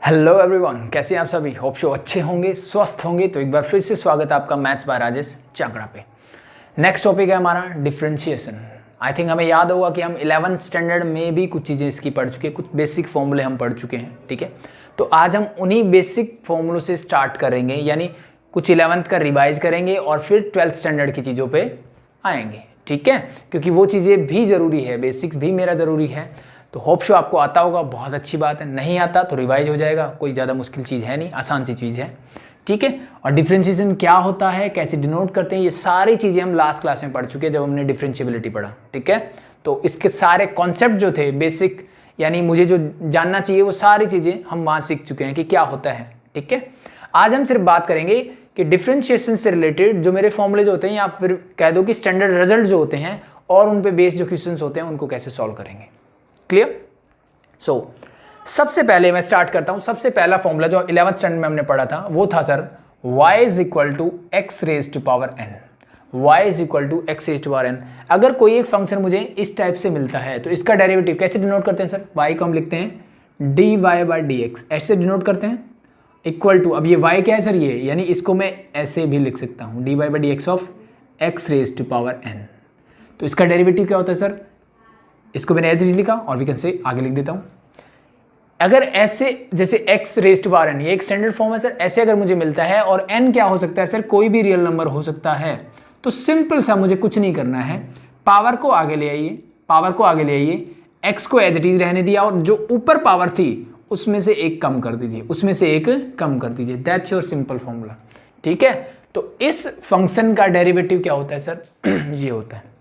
Hello everyone, कैसे हैं आप सभी। होप शो अच्छे होंगे, स्वस्थ होंगे। तो एक बार फिर से स्वागत है आपका मैथ्स बाय राजेश चांगड़ा पे। नेक्स्ट टॉपिक है हमारा डिफरेंशिएशन। आई थिंक हमें याद होगा कि हम 11th स्टैंडर्ड में भी कुछ चीज़ें इसकी पढ़ चुके हैं, कुछ बेसिक फॉर्मूले हम पढ़ चुके हैं। ठीक है, तो आज हम उन्हीं बेसिक फॉर्मूलों से स्टार्ट करेंगे, यानी कुछ 11th का रिवाइज करेंगे और फिर 12th स्टैंडर्ड की चीज़ों पर आएंगे। ठीक है, क्योंकि वो चीज़ें भी ज़रूरी है, बेसिक्स भी मेरा ज़रूरी है। तो होप शो आपको आता होगा, बहुत अच्छी बात है। नहीं आता तो रिवाइज हो जाएगा, कोई ज़्यादा मुश्किल चीज़ है नहीं, आसान सी चीज़ है। ठीक है, और डिफरेंशिएशन क्या होता है, कैसे डिनोट करते हैं, ये सारी चीज़ें हम लास्ट क्लास में पढ़ चुके हैं जब हमने डिफरेंशिएबिलिटी पढ़ा। ठीक है, तो इसके सारे कॉन्सेप्ट जो थे बेसिक, यानी मुझे जो जानना चाहिए वो सारी चीज़ें हम वहाँ सीख चुके हैं कि क्या होता है। ठीक है, आज हम सिर्फ बात करेंगे कि डिफरेंशिएशन से रिलेटेड जो मेरे फॉर्मूले जो होते हैं, या फिर कह दो कि स्टैंडर्ड रिजल्ट जो होते हैं और उन पे बेस्ड जो क्वेश्चंस होते हैं उनको कैसे सॉल्व करेंगे। क्लियर? सो सबसे पहले मैं स्टार्ट करता हूं। सबसे पहला फॉर्मूला जो 11th स्टैंडर्ड में हमने पढ़ा था वो था sir y is equal to x raise to power n। y is equal to x raise to power n। अगर कोई एक फंक्शन मुझे इस टाइप से मिलता है तो इसका डेरिवेटिव कैसे डिनोट करते हैं सर? y को हम लिखते हैं dy बाई dx, ऐसे डिनोट करते हैं। इक्वल टू, अब ये y क्या है सर? ये यानी इसको मैं ऐसे भी लिख सकता हूँ, dy by dx of x raise to power n। तो इसका डेरिवेटिव क्या होता है सर? इसको मैंने एज इज लिखा और वी कैन से आगे लिख देता हूं। अगर ऐसे जैसे x raise to power n, ये एक स्टैंडर्ड फॉर्म है सर। ऐसे अगर मुझे मिलता है और n क्या हो सकता है सर? कोई भी रियल नंबर हो सकता है। तो सिंपल सा मुझे कुछ नहीं करना है, पावर को आगे ले आइए, पावर को आगे ले आइए, x को एज इट इज रहने दिया और जो ऊपर पावर थी उसमें से एक कम कर दीजिए, उसमें से एक कम कर दीजिए। That's your simple formula. ठीक है, तो इस फंक्शन का डेरिवेटिव क्या होता है सर? ये होता है।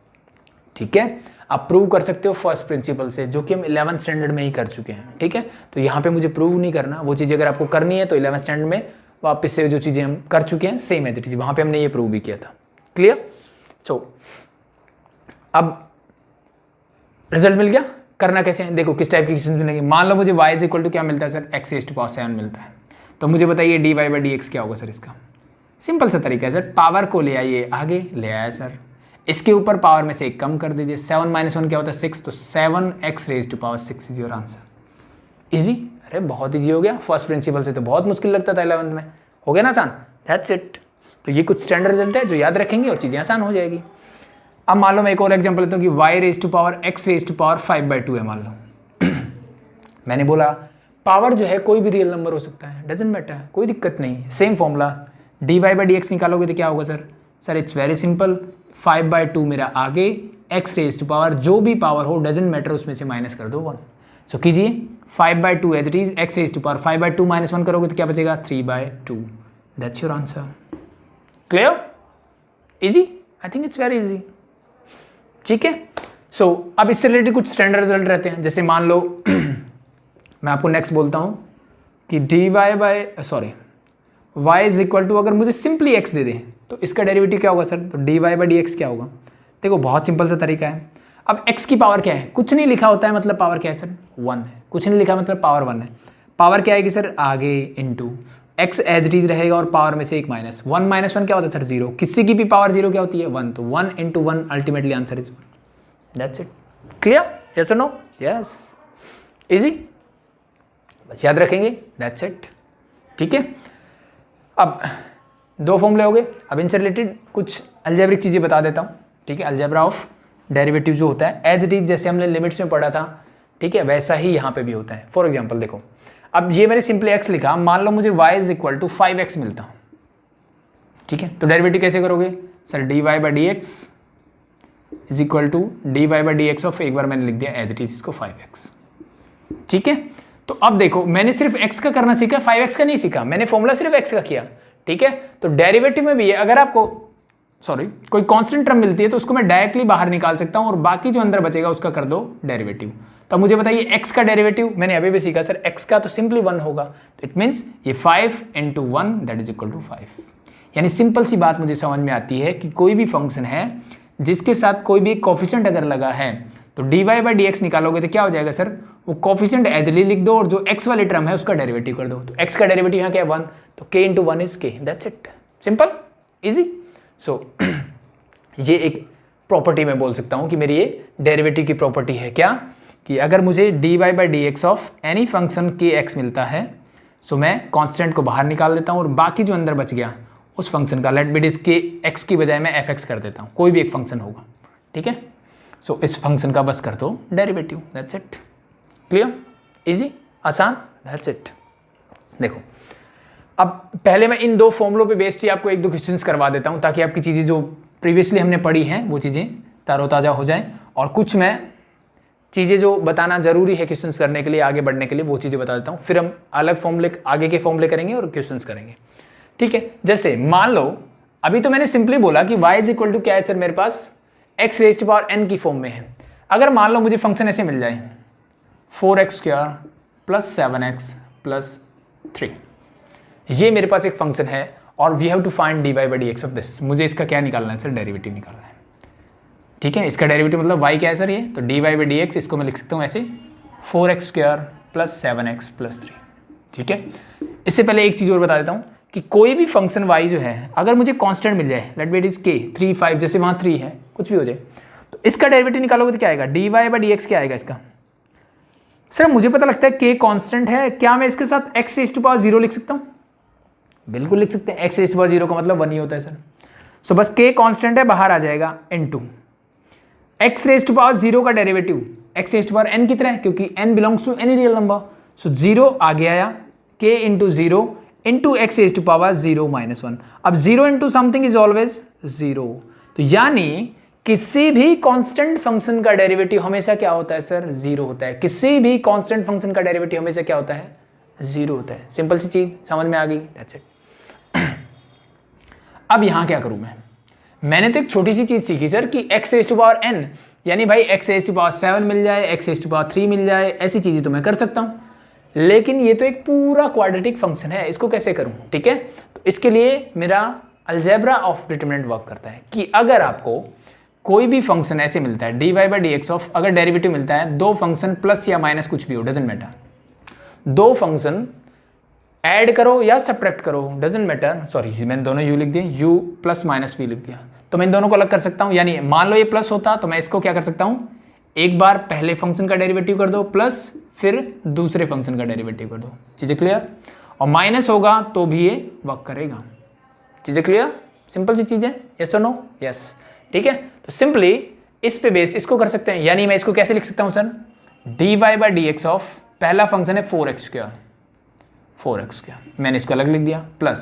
ठीक है, आप प्रूव कर सकते हो फर्स्ट प्रिंसिपल से, जो कि हम 11th स्टैंडर्ड में ही कर चुके हैं। ठीक है, तो यहाँ पे मुझे प्रूव नहीं करना, वो चीज़ अगर आपको करनी है तो 11th स्टैंडर्ड में वापस से जो चीज़ें हम कर चुके हैं सेम एज इट इज, वहाँ पे हमने ये प्रूव भी किया था। क्लियर? सो अब रिजल्ट मिल गया। करना कैसे है देखो, किस टाइप के क्वेश्चन मिलेंगे। मान लो मुझे y इज इक्वल टू क्या मिलता है sir? X raise to power 7 मिलता है। तो मुझे बताइए dy बाई dx क्या होगा सर? इसका सिंपल सा तरीका है सर, पावर को ले आइए, आगे ले आया सर, इसके ऊपर पावर में से एक कम कर दीजिए। 7 माइनस 1 क्या होता है? 6। तो 7x raise to power 6 is your answer. Easy? अरे बहुत इजी हो गया। फर्स्ट प्रिंसिपल से तो बहुत मुश्किल लगता था 11th में, हो गया ना आसान। That's it. तो ये कुछ स्टैंडर्ड रिजल्ट है जो याद रखेंगे और चीज़ें आसान हो जाएगी। अब मान लो मैं एक और एग्जाम्पल लेता हूँ कि y raise to power x raise to power 5/2 है। मान लो मैंने बोला पावर जो है कोई भी रियल नंबर हो सकता है, डजेंट मैटर, कोई दिक्कत नहीं। Same formula, dy by dx निकालोगे तो क्या होगा sir? Sir it's very simple, 5/2 मेरा आगे, x रेज टू पावर जो भी पावर हो डजेंट मैटर, उसमें से माइनस कर दो 1। सो कीजिए 5/2 as it is, x raise to power 5/2 minus 1 करोगे तो क्या बचेगा? 3/2। That's your answer. Clear? Easy? I think it's very easy. ठीक है, सो अब इससे रिलेटेड कुछ स्टैंडर्ड रिजल्ट रहते हैं। जैसे मान लो मैं आपको नेक्स्ट बोलता हूं कि y इज इक्वल टू, अगर मुझे सिंपली x दे दें तो इसका डेरिवेटिव क्या होगा सर? तो dy बाई dx क्या होगा? देखो बहुत सिंपल सा तरीका है। अब x की पावर क्या है? कुछ नहीं लिखा होता है, मतलब पावर क्या है सर? 1 है। कुछ नहीं लिखा मतलब पावर 1 है। पावर क्या आएगी सर? आगे into x as it is रहेगा और पावर में से एक माइनस 1 माइनस 1 क्या होता है सर? 0। किसी की भी पावर 0 क्या होती है? 1। तो 1 into 1 ultimately answer is 1। That's it. Clear? Yes और नो? यस, इजी, बस याद रखेंगे। That's it. ठीक है, अब 2 फॉर्मूले हो गए। अब इनसे रिलेटेड कुछ अलजेब्रिक चीज़ें बता देता हूँ। ठीक है, अलजेब्रा ऑफ डेरिवेटिव जो होता है एज इट इज, जैसे हमने लिमिट्स में पढ़ा था, ठीक है, वैसा ही यहाँ पे भी होता है। फॉर एग्जांपल देखो, अब ये मैंने सिंपली x लिखा, मान लो मुझे y is equal to 5x मिलता। ठीक है, तो डेरिवेटिव कैसे करोगे sir? dy by dx is equal to dy by dx of, एक बार मैंने लिख दिया एज इट इज इसको 5x। ठीक है, तो अब देखो मैंने सिर्फ x का करना सीखा, 5x का नहीं सीखा। मैंने फॉर्मूला सिर्फ x का किया। ठीक है, तो डेरिवेटिव में भी है, अगर आपको कोई कांस्टेंट टर्म मिलती है तो उसको मैं डायरेक्टली बाहर निकाल सकता हूं और बाकी जो अंदर बचेगा उसका कर दो डेरिवेटिव। तो मुझे बताइए x का डेरिवेटिव मैंने अभी भी सीखा सर, x का तो सिंपली 1 होगा। तो इट मीन्स ये 5 into 1 that is equal to 5। यानी सिंपल सी बात मुझे समझ में आती है कि कोई भी फंक्शन है जिसके साथ कोई भी कोफिशिएंट अगर लगा है तो dy बाई dx निकालोगे तो क्या हो जाएगा सर? वो कोफिशिएंट एजली लिख दो और जो x वाली टर्म है उसका डेरिवेटिव कर दो। तो x का डेरिवेटिव यहाँ क्या है? 1। तो k into 1 is k। That's it, simple, easy. So ये एक प्रॉपर्टी मैं बोल सकता हूँ कि मेरी ये डेरिवेटिव की प्रॉपर्टी है। क्या? कि अगर मुझे dy by dx of any function k x मिलता है सो मैं कांस्टेंट को बाहर निकाल देता हूँ और बाकी जो अंदर बच गया उस फंक्शन का लेट बी इट इज के एक्स की बजाय मैं एफ एक्स कर देता हूँ, कोई भी एक फंक्शन होगा, ठीक है। सो इस फंक्शन का बस कर दो derivative, that's it. Clear, easy, आसान, दैट्स इट। देखो अब पहले मैं इन दो फॉर्मूलों पे बेस्ड ही आपको एक दो क्वेश्चंस करवा देता हूँ ताकि आपकी चीज़ें जो प्रीवियसली हमने पढ़ी हैं वो चीज़ें तारोताज़ा हो जाएं, और कुछ मैं चीज़ें जो बताना ज़रूरी है क्वेश्चंस करने के लिए, आगे बढ़ने के लिए, वो चीज़ें बता देता हूँ। फिर हम अलग फॉर्मूले, आगे के फॉर्मूले करेंगे और क्वेश्चंस करेंगे, ठीक है। जैसे मान लो अभी तो मैंने सिंपली बोला कि y इज इक्वल टू क्या है सर, मेरे पास x raise to power n की फॉर्म में है। अगर मान लो मुझे फंक्शन ऐसे मिल जाए 4x² प्लस 7x प्लस 3, ये मेरे पास एक फंक्शन है और we have to find dy by dx of this. मुझे इसका क्या निकालना है सर, डेरिवेटिव निकालना है, ठीक है। इसका डेरिवेटिव मतलब y क्या है सर, ये तो dy बाई dx, इसको मैं लिख सकता हूँ ऐसे 4x² प्लस 7x प्लस 3, ठीक है। इससे पहले एक चीज़ और बता देता हूँ कि कोई भी फंक्शन y जो है अगर मुझे कांस्टेंट मिल जाए, let be it is k 3 5, जैसे वहाँ 3 है, कुछ भी हो जाए, तो इसका डेरिवेटिव निकालोगे तो क्या आएगा, dy बाई dx क्या आएगा इसका। सर मुझे पता लगता है k कांस्टेंट है, क्या मैं इसके साथ x रेज़ टू पावर 0 लिख सकता हूँ, बिल्कुल लिख सकते हैं। x रेज़ टू पावर 0 का मतलब 1 ही होता है सर। सो बस k कांस्टेंट है, बाहर आ जाएगा into x raise to power 0 का derivative x raise to power n कितना है, क्योंकि n belongs to any real number, so 0 आगे आया, k into 0 into x raise to power 0 minus 1। अब 0 इंटू समथिंग इज ऑलवेज 0, तो यानी किसी भी कांस्टेंट फंक्शन का डेरिवेटिव हमेशा क्या होता है सर, 0 होता है। किसी भी कांस्टेंट फंक्शन का डेरिवेटिव हमेशा क्या होता है, 0 होता है। सिंपल सी चीज समझ में आ गई, दैट्स इट। अब यहां क्या करूं मैंने तो एक छोटी सी चीज सीखी सर कि x raise to power n, यानी भाई x रेज़ टू पावर 7 मिल जाए, x रेज़ टू पावर 3 मिल जाए, ऐसी चीजें तो मैं कर सकता हूं, लेकिन ये तो एक पूरा क्वाड्रेटिक फंक्शन है, इसको कैसे करूं, ठीक है। तो इसके लिए मेरा अलजेब्रा ऑफ डिटरमिनेंट वर्क करता है कि अगर आपको कोई भी फंक्शन ऐसे मिलता है dy बाई dx ऑफ, अगर डेरिवेटिव मिलता है दो फंक्शन प्लस या माइनस कुछ भी हो, डजेंट मैटर, दो फंक्शन ऐड करो या सब्ट्रैक्ट करो, डजेंट मैटर, सॉरी मैंने दोनों u लिख दिए, u प्लस माइनस v लिख दिया, तो मैं इन दोनों को अलग कर सकता हूँ। यानी मान लो ये प्लस होता तो मैं इसको क्या कर सकता हूँ, एक बार पहले फंक्शन का डेरिवेटिव कर दो प्लस फिर दूसरे फंक्शन का डेरिवेटिव कर दो, चीज़ें क्लियर। और माइनस होगा तो भी ये वर्क करेगा, चीज़ें क्लियर, सिंपल सी चीज़ है, यस और नो, यस, ठीक है। तो सिंपली इस पे बेस इसको कर सकते हैं, यानी मैं इसको कैसे लिख सकता हूँ sir, dy by dx of, पहला फंक्शन है 4x², मैंने इसको अलग लिख दिया, प्लस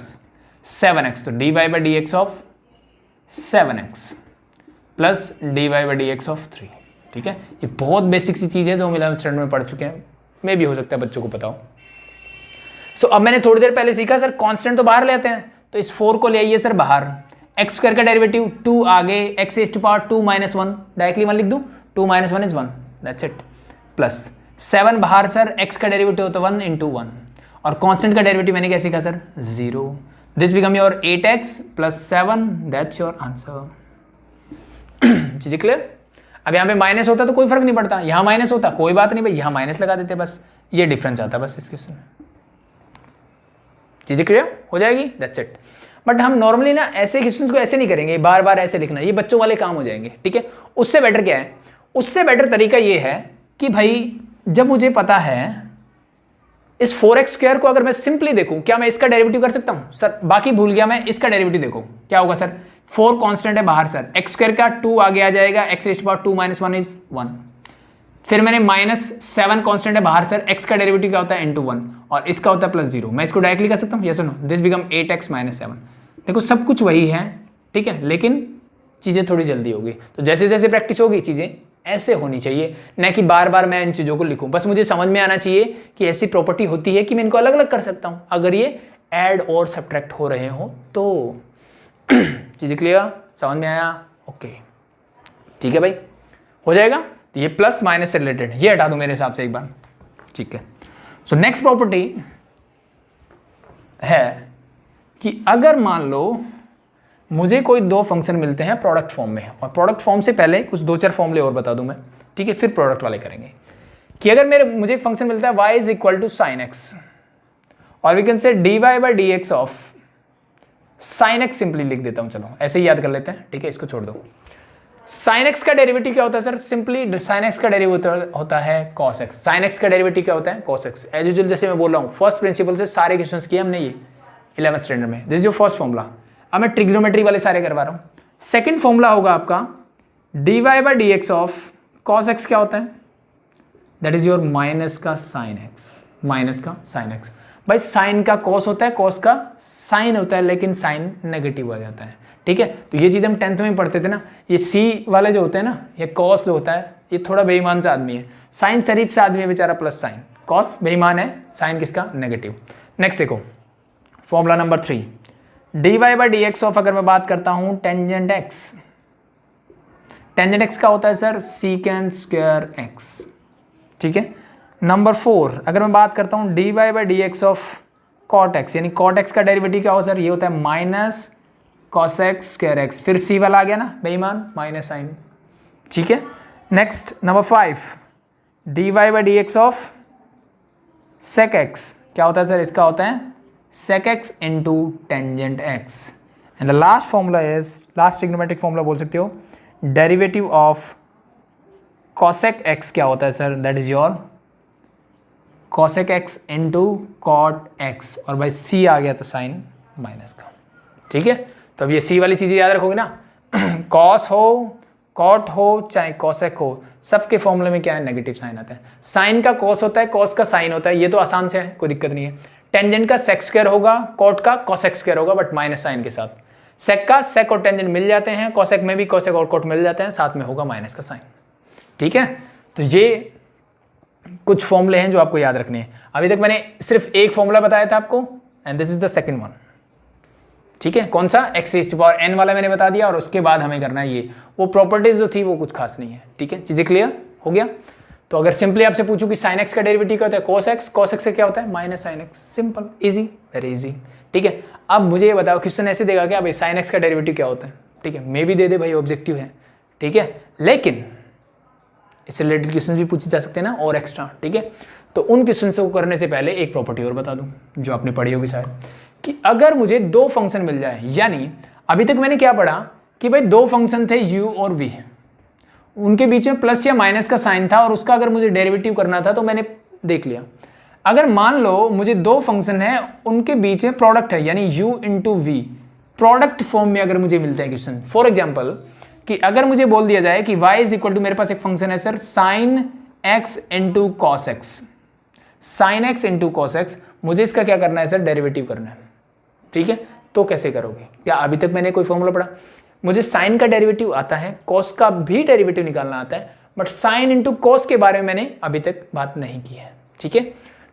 7x, तो dy by dx of 7x plus dy by dx of 3, ठीक है। ये बहुत बेसिक सी चीज़ है जो हम 11th स्टैंडर्ड में पढ़ चुके हैं, मे भी हो सकता है बच्चों को पता हो। सो अब मैंने थोड़ी देर पहले सीखा सर कांस्टेंट तो बाहर ले आते हैं, तो इस 4 को ले आइए सर बाहर, x² का डेरिवेटिव 2 आगे, x raise to power 2 minus 1, directly 1 लिख दूँ, 2 minus 1 is 1, that's it, plus 7 बाहर सर, x का डेरिवेटिव होता है 1 इंटू 1, और कांस्टेंट का डेरिवेटिव मैंने क्या सीखा sir, 0, this become your 8x plus 7, that's your answer. चीज़ें क्लियर। अब यहाँ पे माइनस होता तो कोई फर्क नहीं पड़ता, यहाँ माइनस होता कोई बात नहीं भाई, यहाँ माइनस लगा देते, बस ये डिफरेंस आता बस इस क्वेश्चन में, चीज़ें क्लियर हो जाएगी, दैट्स इट। बट हम नॉर्मली ना ऐसे क्वेश्चंस को ऐसे नहीं करेंगे, बार बार ऐसे लिखना, ये बच्चों वाले काम हो जाएंगे, ठीक है। उससे बेटर क्या है, उससे बेटर तरीका ये है कि भाई जब मुझे पता है इस 4x² को अगर मैं सिंपली देखूं, क्या मैं इसका डेरिवेटिव कर सकता हूं सर, बाकी भूल गया मैं, इसका डेरिवेटिव देखो क्या होगा सर, 4 कांस्टेंट है बाहर सर, x² का 2 आगे आ जाएगा, x raise to power 2 minus 1 is 1, फिर मैंने माइनस 7 कांस्टेंट है बाहर सर, x का डेरिवेटिव क्या होता है इंटू 1, और इसका होता है प्लस 0, मैं इसको डायरेक्टली कर सकता हूँ, यस और no, this become 8x minus 7। देखो सब कुछ वही है, ठीक है, लेकिन चीज़ें थोड़ी जल्दी होगी, तो जैसे जैसे प्रैक्टिस होगी चीज़ें ऐसे होनी चाहिए, न कि बार बार मैं इन चीज़ों को लिखूं, बस मुझे समझ में आना चाहिए कि ऐसी प्रॉपर्टी होती है कि मैं इनको अलग अलग कर सकता हूं अगर ये ऐड और सब्ट्रैक्ट हो रहे हो तो। चीज़ें क्लियर, समझ में आया, ओके, ठीक है भाई, हो जाएगा। तो ये प्लस माइनस से रिलेटेड, ये हटा दो मेरे हिसाब से एक बार, ठीक है। सो नेक्स्ट प्रॉपर्टी है कि अगर मान लो मुझे कोई दो फंक्शन मिलते हैं प्रोडक्ट फॉर्म में, और प्रोडक्ट फॉर्म से पहले कुछ 2-4 फॉर्मूले और बता दूं मैं, ठीक है, फिर प्रोडक्ट वाले करेंगे, कि अगर मुझे एक फंक्शन मिलता है y is equal to sine x, और we can say dy by dx of sine x, simply लिख देता हूं, चलो ऐसे ही याद कर लेते हैं, ठीक है, इसको छोड़ दो, साइन एक्स का डेरिवेटिव क्या होता है सर? सिंपली साइन एक्स का डेरिवेटिव होता है कॉस एक्स। साइन एक्स का डेरिवेटिव क्या होता है? Cos x. एज यूजुअल जैसे मैं बोल रहा हूँ, फर्स्ट प्रिंसिपल से सारे क्वेश्चंस किए हमने ये 11th स्टैंडर्ड में। This is your first formula. अब मैं ट्रिग्नोमेट्री वाले सारे करवा रहा हूँ। सेकंड फॉर्मूला होगा आपका dy by d x of cos x क्या होता है? दैट इज योर माइनस का साइन एक्स, माइनस का साइन एक्स। भाई साइन का कॉस होता है, कॉस का साइन होता है, लेकिन साइन नेगेटिव आ जाता है, ठीक है। तो ये चीज़ हम 10th में पढ़ते थे ना। ये सी वाले जो होते हैं ना, ये कॉस जो होता है, ये थोड़ा बेईमान सा आदमी है। साइन शरीफ सा आदमी है बेचारा, प्लस साइन। कॉस बेईमान है, साइन किसका? नेगेटिव। नेक्स्ट देखो formula number 3, dy by d x of, अगर मैं बात करता हूँ टेंजेंट एक्स। टेंजेंट एक्स का होता है सर सीकेंट स्क्वायर एक्स, ठीक है। नंबर 4, अगर मैं बात करता हूँ dy by d x of cot x, यानी कॉट एक्स का डेरिवेटिव क्या हो सर? ये होता है minus cos x square x. फिर सी वाला आ गया ना बेईमान, माइनस साइन, ठीक है। Next number 5, dy by d x of sec x क्या होता है सर? इसका होता है sec x into tangent x। And the last formula is, last trigonometric formula बोल सकते हो, डेरिवेटिव ऑफ cosec x क्या होता है sir? That is your cosec x into cot x, और भाई c आ गया तो साइन माइनस का, ठीक है। तो अब ये c वाली चीज़ें याद रखोगे ना। cos हो, cot हो, चाहे cosec हो, सबके फॉर्मूले में क्या है? नेगेटिव साइन आता है। साइन का cos होता है, cos का साइन होता है, ये तो आसान से है, कोई दिक्कत नहीं है। टेंजेंट का सेक स्क्वायर होगा, कॉट का कॉसेक स्क्वायर होगा, बट माइनस साइन के साथ। सेक का सेक और टेंजेंट मिल जाते हैं, कॉसेक में भी कॉसेक और कॉट मिल जाते हैं, साथ में होगा माइनस का साइन, ठीक है। तो ये कुछ फॉर्मूले हैं जो आपको याद रखने हैं। अभी तक मैंने सिर्फ एक फॉर्मूला बताया था आपको, and this is the second one, ठीक है। कौन सा? x raised to power n वाला मैंने बता दिया, और उसके बाद हमें करना है ये। वो प्रॉपर्टीज जो थी वो कुछ खास नहीं है, ठीक है। चीजें क्लियर हो गया? तो अगर सिंपली आपसे पूछूं कि साइन एक्स का डेरिवेटिव क्या होता है? cos x, cos x से क्या होता है? Minus sine x. Simple, easy, very easy, ठीक है। अब मुझे ये बताओ, क्वेश्चन ऐसे देगा क्या भाई साइन एक्स का डेरिवेटिव क्या होता है? ठीक है, मे भी दे दे भाई, ऑब्जेक्टिव है, ठीक है, लेकिन इससे रिलेटेड क्वेश्चन भी पूछे जा सकते हैं ना, और एक्स्ट्रा, ठीक है। तो उन क्वेश्चन को करने से पहले एक प्रॉपर्टी और बता दूं जो आपने पढ़ी होगी शायद, कि अगर मुझे दो फंक्शन मिल जाए, यानी अभी तक मैंने क्या पढ़ा कि भाई दो फंक्शन थे u और v, उनके बीच में प्लस या माइनस का साइन था, और उसका अगर मुझे डेरिवेटिव करना था तो मैंने देख लिया। अगर मान लो मुझे दो फंक्शन है, उनके बीच में प्रोडक्ट है, यानी u into v, product form में अगर मुझे मिलता है क्वेश्चन, फॉर एग्जाम्पल कि अगर मुझे बोल दिया जाए कि y इज इक्वल टू, मेरे पास एक फंक्शन है sir sine x into cos x, sine x into cos x, मुझे इसका क्या करना है सर? डेरिवेटिव करना है, ठीक है। तो कैसे करोगे? क्या अभी तक मैंने कोई फॉर्मूला पढ़ा? मुझे साइन का डेरिवेटिव आता है, कॉस का भी डेरिवेटिव निकालना आता है, बट साइन इंटू कॉस के बारे में मैंने अभी तक बात नहीं की है, ठीक है।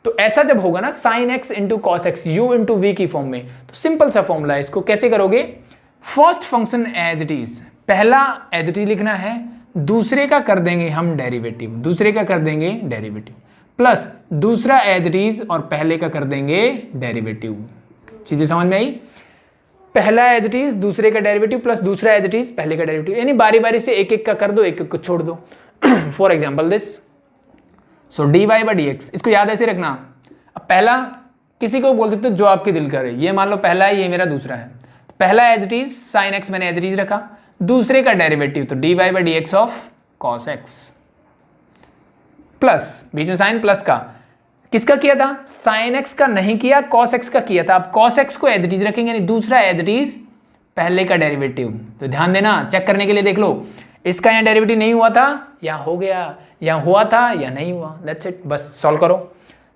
तो ऐसा जब होगा ना sine x into cos x u into v की फॉर्म में, तो सिंपल सा फॉर्मूला है। इसको कैसे करोगे? First function as it is, पहला एज इट इज लिखना है, दूसरे का कर देंगे हम डेरिवेटिव, दूसरे का कर देंगे डेरिवेटिव, प्लस दूसरा एज इट इज और पहले का कर देंगे डेरिवेटिव। चीजें समझ में आई? पहला एज इट इज, दूसरे का डेरिवेटिव, प्लस दूसरा एज इट इज, पहले का डेरिवेटिव, यानी बारी बारी से एक एक का कर दो, एक एक को छोड़ दो। For example this, so d y by d x, इसको याद ऐसे रखना। अब पहला किसी को बोल सकते हो जो आपके दिल करे, ये मान लो पहला है, ये मेरा दूसरा है। पहला as it is sine x मैंने एज इट इज रखा, दूसरे का डेरिवेटिव तो d y by d x of cos x, plus बीच में साइन प्लस का, किसका किया था? साइन एक्स का नहीं किया, कॉस एक्स का किया था। अब कॉस एक्स को एज इट इज रखेंगे, यानी दूसरा एज इट इज, पहले का डेरिवेटिव। तो ध्यान देना, चेक करने के लिए देख लो, इसका यहाँ डेरिवेटिव नहीं हुआ था, यहाँ हो गया, यहाँ हुआ था या नहीं हुआ, दैट्स इट, बस सॉल्व करो।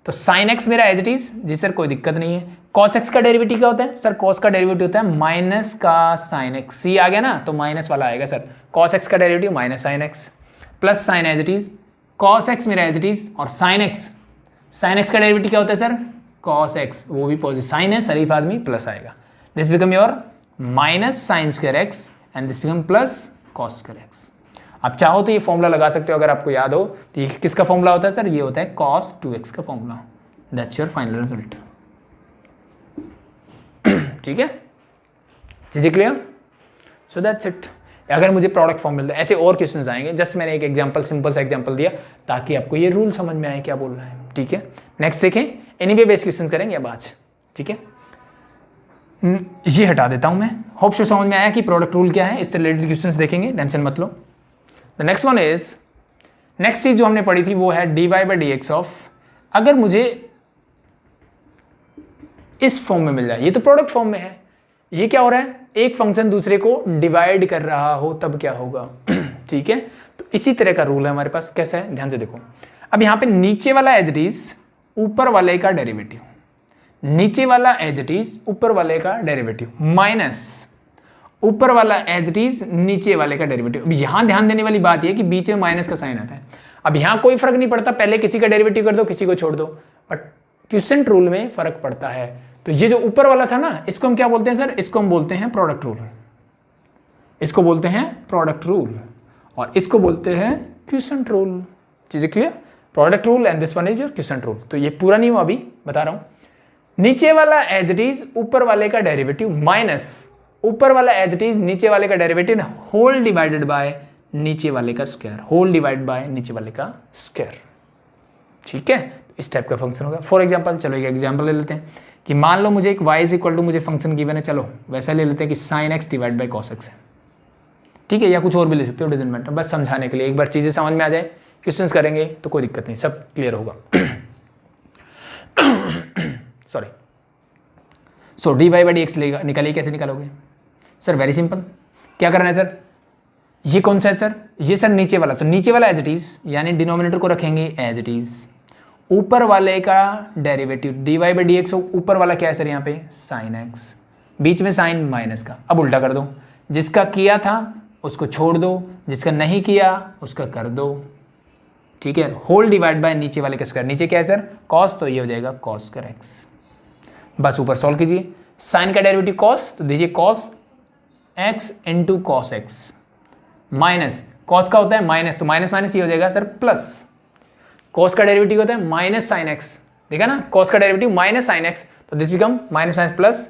तो साइन एक्स मेरा एज इट इज, जी सर कोई दिक्कत नहीं है। कॉस एक्स का डेरिवेटिव क्या होता है सर? कॉस का डेरिवेटिव होता है माइनस का साइन एक्स, सी आ गया ना, तो माइनस वाला आएगा सर। कॉस एक्स का derivative minus sine x, plus sine as it is, cos x मेरा एज इट इज, और साइन एक्स, साइन एक्स का डेरिवेटिव क्या होता है सर? कॉस एक्स, वो भी पॉजिटिव साइन है, शरीफ आदमी, प्लस आएगा। This become your minus sign square x and this become plus cos square x. आप चाहो तो ये फॉर्मूला लगा सकते हो, अगर आपको याद हो तो ये किसका फॉर्मूला होता है सर? ये होता है कॉस 2x का formula. That's your final result. ठीक है, चीजें क्लियर? So that's it. अगर मुझे प्रोडक्ट फॉर्म मिलता है, ऐसे और क्वेश्चंस आएंगे, जस्ट मैंने एक एग्जांपल, सिंपल सा एग्जांपल दिया ताकि आपको ये रूल समझ में आए क्या बोल रहा है। ठीक है, नेक्स्ट देखें, एनीवे बेस्ड क्वेश्चंस करेंगे अब आज। ठीक है, ये हटा देता हूं मैं। होप सो समझ में आया कि प्रोडक्ट रूल क्या है, इससे रिलेटेड क्वेश्चंस देखेंगे, टेंशन मत लो। The next one is, next चीज जो हमने पढ़ी थी वो है dy by d x of, अगर मुझे इस फॉर्म में मिल जाए, ये तो प्रोडक्ट फॉर्म में है, ये क्या हो रहा है, एक फंक्शन दूसरे को डिवाइड कर रहा हो तब क्या होगा। ठीक है, तो इसी तरह का रूल है हमारे पास। कैसा है, ध्यान से देखो। अब यहां पे नीचे वाला एज इट इज ऊपर वाले का डेरिवेटिव, नीचे वाला एज इट इज ऊपर वाले का डेरिवेटिव माइनस ऊपर वाला एज इट इज नीचे वाले का डेरिवेटिव। अब यहां ध्यान देने वाली बात यह है कि बीच में माइनस का साइन आता है। अब यहां कोई फर्क नहीं पड़ता, पहले किसी का डेरिवेटिव कर दो किसी को छोड़ दो, बट क्विसेंट रूल में फर्क पड़ता है। तो ये जो ऊपर वाला था ना, इसको हम क्या बोलते हैं सर, इसको हम बोलते हैं प्रोडक्ट रूल, इसको बोलते हैं प्रोडक्ट रूल, और इसको बोलते हैं क्विसेंट रूल। चीजें clear, product rule and this one is your quiescent rule. तो ये पूरा नहीं हुआ, अभी बता रहा हूं। नीचे वाला एज इट इज ऊपर वाले का डेरिवेटिव माइनस ऊपर वाला एज इट इज नीचे वाले का डेरिवेटिव होल डिवाइडेड बाय नीचे वाले का स्क्वायर, होल डिवाइड बाय नीचे वाले का स्क्वायर। ठीक है, इस टाइप का फंक्शन होगा। फॉर एग्जांपल, चलो एक एग्जांपल ले लेते हैं कि मान लो मुझे एक y इज इक्वल टू, मुझे फंक्शन गिवन है, चलो वैसा ले लेते हैं कि sin x divide by cos x है। ठीक है, या कुछ और भी ले सकते हो, डजंट मैटर, बस समझाने के लिए, एक बार चीजें समझ में आ जाए, क्वेश्चंस करेंगे तो कोई दिक्कत नहीं, सब क्लियर होगा। Sorry, so dy by d x निकालिए, कैसे निकालोगे सर, वेरी सिंपल, क्या करना है सर, ये कौन सा है सर, ये सर नीचे वाला, तो नीचे वाला एज इट इज, यानी डिनोमिनेटर को रखेंगे एज इट इज, ऊपर वाले का derivative dy by d x, ऊपर वाला क्या है सर यहाँ पे sin x, बीच में साइन माइनस का। अब उल्टा कर दो, जिसका किया था उसको छोड़ दो, जिसका नहीं किया उसका कर दो। ठीक है, होल डिवाइड बाय नीचे वाले का स्क्वायर, नीचे क्या है सर cos, तो ये हो जाएगा cos स्क्वायर x। बस ऊपर सॉल्व कीजिए, साइन का डेरिवेटिव cos, तो दीजिए cos x into cos x minus cos का होता है माइनस, तो माइनस माइनस ये हो जाएगा सर प्लस, cos का डेरिवेटिव होता है माइनस साइन एक्स, देखा ना, cos का डेरिवेटिव माइनस साइन एक्स, तो this become minus minus plus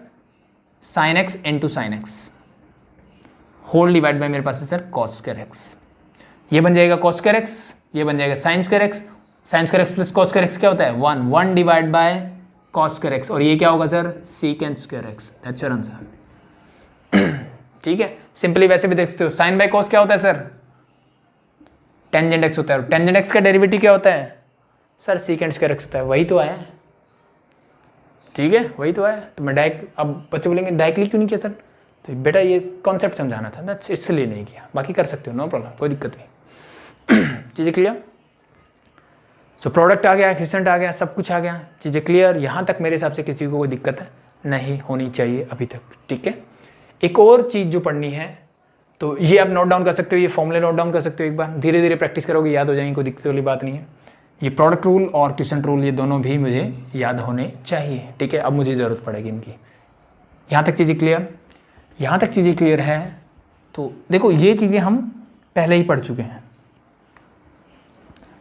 sine x into sine x, whole divide by मेरे पास है सर cos स्क्वायर एक्स, ये बन जाएगा cos स्क्वायर एक्स, ये बन जाएगा sign square x, sign square x plus cos square x क्या होता है 1, 1 divide bye cos square x, और ये क्या होगा sir secant square x, that's your answer. ठीक है, सिंपली वैसे भी देख सकते हो, साइन बाय cos क्या होता है सर टेंजेंट एक्स होता है, टेंजेंट एक्स का डेरिवेटिव क्या होता है सर secant स्क्वायर एक्स होता है, वही तो आया। ठीक है, वही तो आया, तो मैं डायरेक्ट, अब बच्चे बोलेंगे डायरेक्टली क्यों नहीं किया सर, तो बेटा ये कॉन्सेप्ट समझाना था ना, इसलिए नहीं किया, बाकी कर सकते हो, नो प्रॉब्लम, कोई दिक्कत नहीं। चीज़ें क्लियर, सो प्रोडक्ट आ गया, क्विसेंट आ गया, सब कुछ आ गया, चीज़ें क्लियर, यहाँ तक मेरे हिसाब से किसी को कोई दिक्कत नहीं होनी चाहिए अभी तक। ठीक है, एक और चीज़ जो पढ़नी है, तो ये आप नोट डाउन कर सकते हो, ये फॉर्मूले नोट डाउन कर सकते हो, एक बार धीरे धीरे प्रैक्टिस करोगे याद हो जाएंगे, कोई दिक्कत वाली बात नहीं है। ये प्रोडक्ट रूल और क्विसेंट रूल, ये दोनों भी मुझे याद होने चाहिए। ठीक है, अब मुझे ज़रूरत पड़ेगी इनकी। यहाँ तक चीज़ें क्लियर, यहाँ तक चीज़ें क्लियर है, तो देखो ये चीज़ें हम पहले ही पढ़ चुके हैं।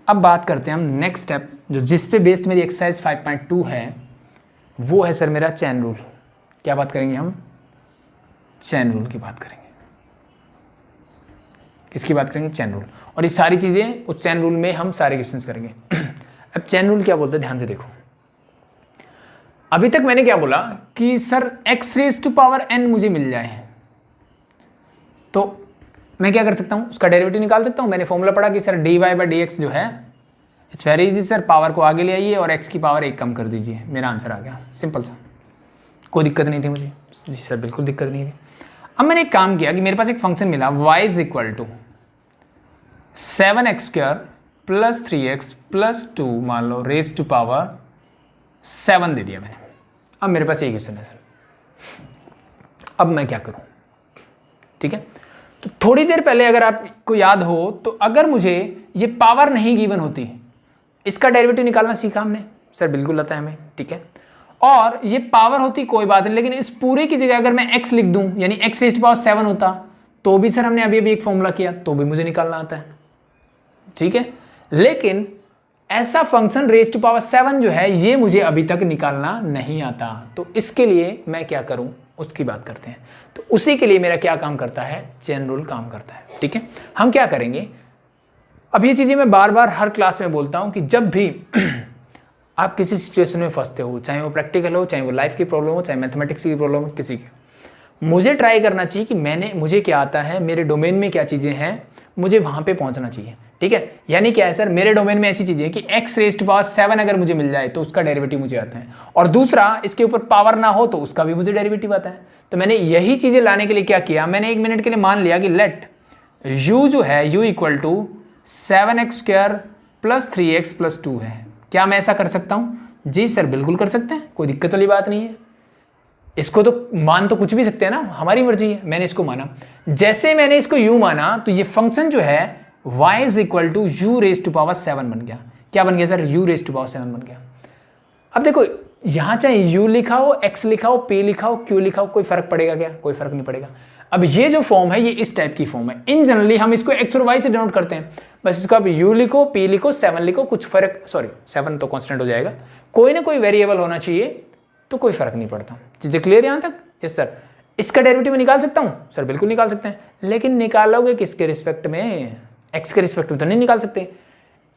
अब बात करते हैं हम नेक्स्ट स्टेप, जो जिस पे बेस्ड मेरी एक्सरसाइज 5.2 है, वो है सर मेरा चैन रूल। क्या बात करेंगे हम, चैन रूल की बात करेंगे। किसकी बात करेंगे, चैन रूल, और ये सारी चीज़ें उस चैन रूल में हम सारे क्वेश्चंस करेंगे। अब चैन रूल क्या बोलते हैं, ध्यान से देखो। अभी तक मैंने क्या बोला कि sir x raise to power n मुझे मिल जाए, तो मैं क्या कर सकता हूँ, उसका डेरिवेटिव निकाल सकता हूँ। मैंने फॉर्मूला पढ़ा कि sir dy by d x जो है, it's very easy sir, power को आगे ले आइए और x की पावर 1 कम कर दीजिए, मेरा आंसर आ गया, सिंपल सा, कोई दिक्कत नहीं थी मुझे। जी सर बिल्कुल दिक्कत नहीं थी। अब मैंने एक काम किया कि मेरे पास एक फंक्शन मिला y is equal to 7x स्क्वायर प्लस 3x प्लस 2 मान लो रेज टू पावर 7 दे दिया मैंने। अब मेरे पास ये क्वेश्चन है सर, अब मैं क्या करूं। ठीक है, तो थोड़ी देर पहले अगर आपको याद हो, तो अगर मुझे ये पावर नहीं गिवन होती, इसका डेरिवेटिव निकालना सीखा हमने सर, बिल्कुल आता है हमें। ठीक है, और ये पावर होती कोई बात नहीं, लेकिन इस पूरे की जगह अगर मैं x लिख दूं, यानी x रेज टू पावर 7 होता, तो भी सर हमने अभी अभी एक फॉर्मूला किया, तो भी मुझे निकालना आता है। ठीक है, लेकिन ऐसा फंक्शन रेज टू पावर 7 जो है, ये मुझे अभी तक निकालना नहीं आता, तो इसके लिए मैं क्या करूं, उसकी बात करते हैं। तो उसी के लिए मेरा क्या काम करता है, चेन रूल काम करता है। ठीक है, हम क्या करेंगे, अब ये चीजें मैं बार बार हर क्लास में बोलता हूं कि जब भी आप किसी सिचुएशन में फंसते हो, चाहे वो प्रैक्टिकल हो, चाहे वो लाइफ की प्रॉब्लम हो, चाहे मैथमेटिक्स की प्रॉब्लम हो, किसी की, मुझे ट्राई करना चाहिए कि मुझे क्या आता है, मेरे डोमेन में क्या चीज़ें हैं, मुझे वहाँ पे पहुँचना चाहिए, ठीक है। यानी क्या है सर, मेरे डोमेन में ऐसी चीज़ें कि x रेज़ टू पावर 7 अगर मुझे मिल जाए तो उसका डेरिवेटिव मुझे आता है, और दूसरा इसके ऊपर पावर ना हो तो उसका भी मुझे डेरिवेटिव आता है। तो मैंने यही चीज़ें लाने के लिए क्या किया, मैंने 1 मिनट के लिए मान लिया कि लेट u जो है u equal to 7x² plus 3x plus 2 है। क्या मैं ऐसा कर सकता हूँ? जी सर बिल्कुल कर सकते हैं, कोई दिक्कत वाली बात नहीं है। इसको तो मान तो कुछ भी सकते हैं ना, हमारी मर्जी है। मैंने इसको माना, जैसे मैंने इसको u माना तो ये फंक्शन जो है y is equal to u raise to power 7 बन गया। क्या बन गया sir? u raise to power 7 बन गया। अब देखो यहाँ चाहे u लिखा हो, x लिखा हो, p लिखा हो, q लिखा हो, कोई फर्क पड़ेगा क्या? कोई फर्क नहीं पड़ेगा। अब ये जो फॉर्म है ये इस टाइप की फॉर्म है। इन जनरली हम इसको x और y से डिनोट करते हैं। बस इसको आप u लिखो, p लिखो, 7 लिखो, कुछ फर्क, सॉरी 7 तो कांस्टेंट हो जाएगा, कोई ना कोई वेरिएबल होना चाहिए, तो कोई फर्क नहीं पड़ता। चीजें क्लियर यहाँ तक? Yes sir. इसका डेरिवेटिव निकाल सकता हूँ सर? बिल्कुल निकाल सकते हैं, लेकिन निकालोगे किसके रिस्पेक्ट में? x के रिस्पेक्ट में तो नहीं निकाल सकते।